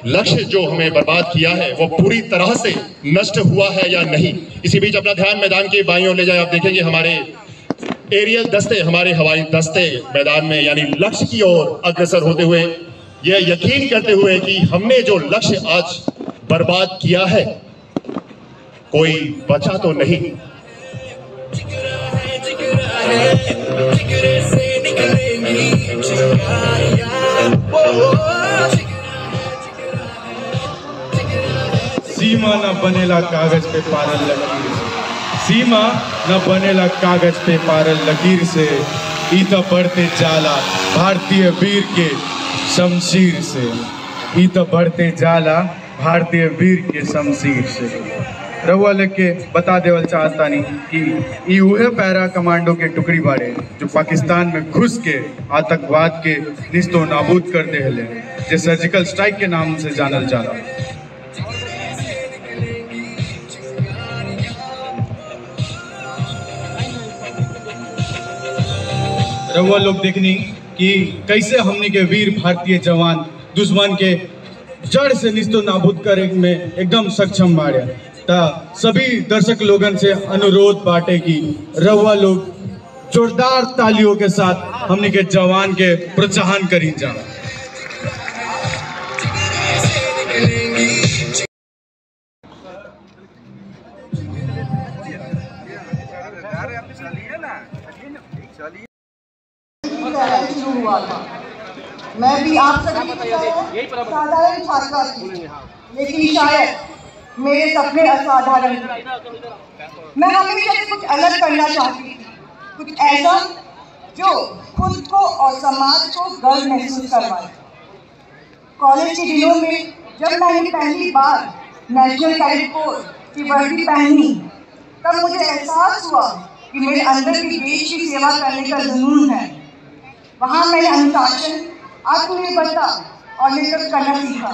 लक्ष्य जो हमें बर्बाद किया है वो पूरी तरह से नष्ट हुआ है या नहीं। इसी बीच अपना ध्यान मैदान के बाईं ओर ले जाए। आप देखेंगे हमारे एरियल दस्ते, हमारे हवाई दस्ते मैदान में यानी लक्ष्य की ओर अग्रसर होते हुए यह यकीन करते हुए कि हमने जो लक्ष्य आज बर्बाद किया है कोई बचा तो नहीं। सीमा न बनेला कागज पे पारल लकीर से, सीमा न बनेला कागज पे पारल लकीर से, ईता बढ़ते जाला भारतीय वीर के शमशीर से, ईता बढ़ते जाला भारतीय वीर के शमशीर से। रउआ लेके बता देवल चाहतानी कि ई उहे पैरा कमांडो के टुकड़ी बाड़े जो पाकिस्तान में घुस के आतंकवाद के निस्तो नाबूद कर दे हले, जो सर्जिकल स्ट्राइक के नाम से जानल जाला। रउआ लोग देखनी कि कैसे हमने के वीर भारतीय जवान दुश्मन के जड़ से निस्तो नाबूद करे में एकदम सक्षम बाड़े। ता सभी दर्शक लोगन से अनुरोध बाटे कि रउआ लोग जोरदार तालियों के साथ हमने के जवान के प्रोत्साहन करी जा। हुआ था, मैं भी आप सभी की तरह साधारण छात्रा थी, लेकिन शायद मेरे सपने असाधारण थे। मैं हमेशा से कुछ अलग करना चाहती थी, कुछ ऐसा जो खुद को और समाज को गर्व महसूस करवाए। कॉलेज के दिनों में जब मैंने पहली बार नेशनल कैडेट कोर की वर्दी पहनी, तब मुझे एहसास हुआ कि मेरे अंदर भी देश की सेवा करने का जुनून है। वहाँ मैंने अनुशासन, आत्मनिर्भरता और नेतृत्व करना सीखा।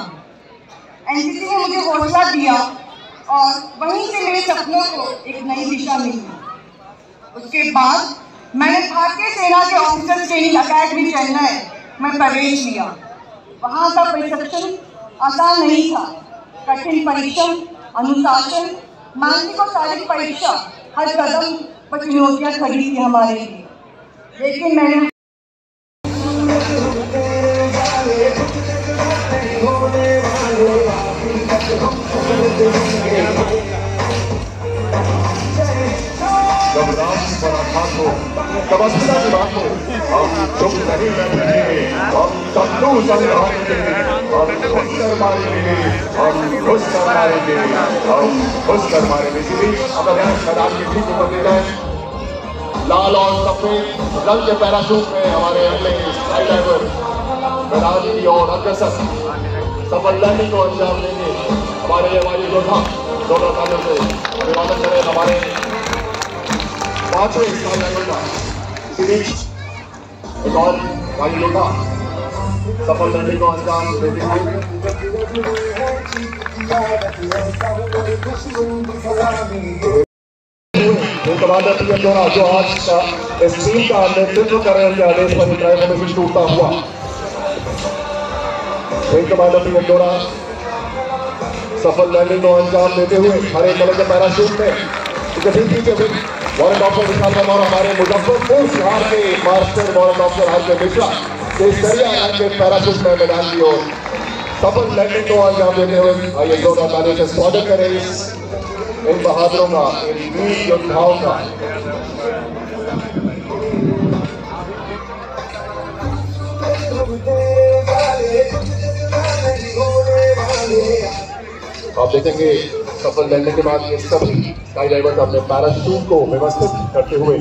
एनसीसी ने मुझे हौसला दिया और वहीं से मेरे सपनों को एक नई दिशा मिली। उसके बाद मैंने भारतीय सेना के ऑफिसर ट्रेनिंग अकेडमी चेन्नई में प्रवेश लिया। वहाँ का प्रशिक्षण आसान नहीं था। कठिन परिश्रम, अनुशासन, मानसिक और शारीरिक परीक्षा, हर कदम पर चुनौतियाँ खड़ी थी हमारे लिए। लेकिन मैंने जब राष्ट्र पर आघात हो, तब अस्मिता की बात हो, हम चुप नहीं बैठेंगे, हम शत्रु संग्रामेंगे, हम घुसकर मारेंगे, हम घुसकर मारेंगे, हम घुसकर मारेंगे। इसीलिए अब अगर मैदान के ठीक ऊपर ले जाए, लाल और सफेद रंग के पैराशूट में हमारे अगले स्काई डाइवर मैदान की ओर अग्रसर सफल लैंडिंग को अंजाम देंगे। हमारे हमारी योद्धा दोनों तालियों से अभिवादन करें हमारे पांचवें स्काई डाइवर का। इसी बीच एक और भाई योद्धा सफल लैंडिंग को अंजाम देते हुए कमांडर जो आज का इस टीम का नेतृत्व कर रहे हैं आदेश पर ड्राइवर में टूटता हुआ कमांडर सफल लैंडिंग को अंजाम देते हुए हरे कलर के पैराशूट में वारंट ऑफिसर विशाल कुमार हमारे मुजफ्फरपुर बिहार के मास्टर वारंट ऑफिसर हर के मिश्रा केसरिया के पैराशूट में मैदान की ओर सफल लैंडिंग को अंजाम देते हुए आइए जोरदार तालियों से स्वागत करें इन बहादुरों का, इन वीर योद्धाओं का। आप देखेंगे सफल लैंडिंग के बाद ये सभी स्काई डाइवर्स अपने पैराशूट को व्यवस्थित करते हुए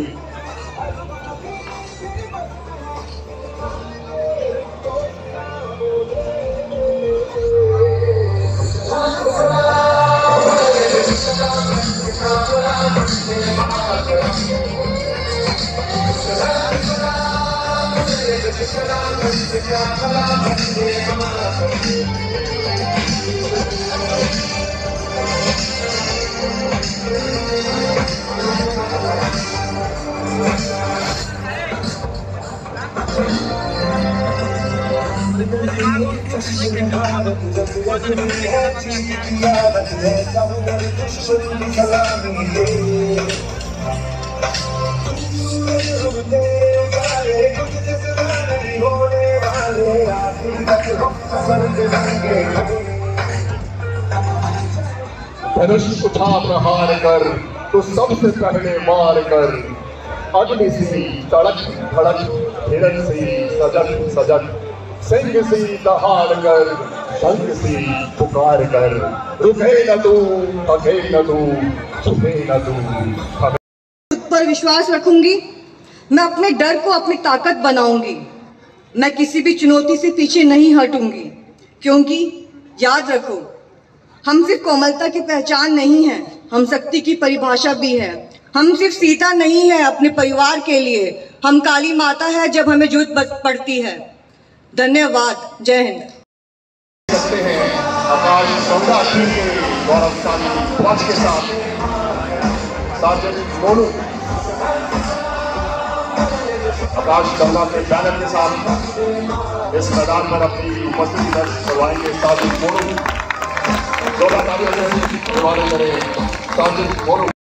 धनुष उठा प्रहार कर तो सबसे पहले मार कर, अग्नि सी तड़क धड़क हिरण सी सजग सजग, सिंह सी दहाड़ कर शंख सी पुकार कर, रुके न तू थके न तू झुके न तू। खुद पर विश्वास रखूंगी, मैं अपने डर को अपनी ताकत बनाऊंगी। मैं किसी भी चुनौती से पीछे नहीं हटूंगी, क्योंकि याद रखो हम सिर्फ कोमलता की पहचान नहीं है, हम शक्ति की परिभाषा भी है। हम सिर्फ सीता नहीं है अपने परिवार के लिए, हम काली माता है जब हमें जरूरत पड़ती है। धन्यवाद। जय हिंद। सकते हैं आकाश गंगा के गौरवशाली ध्वज के साथ सार्वजनिक मोनू आकाश गंगा के बैनर के साथ इस मैदान पर अपनी उपस्थिति दर्ज करवाएंगे सार्वजनिक मोनू। 2 तालियों से करें सार्वजनिक मोनू।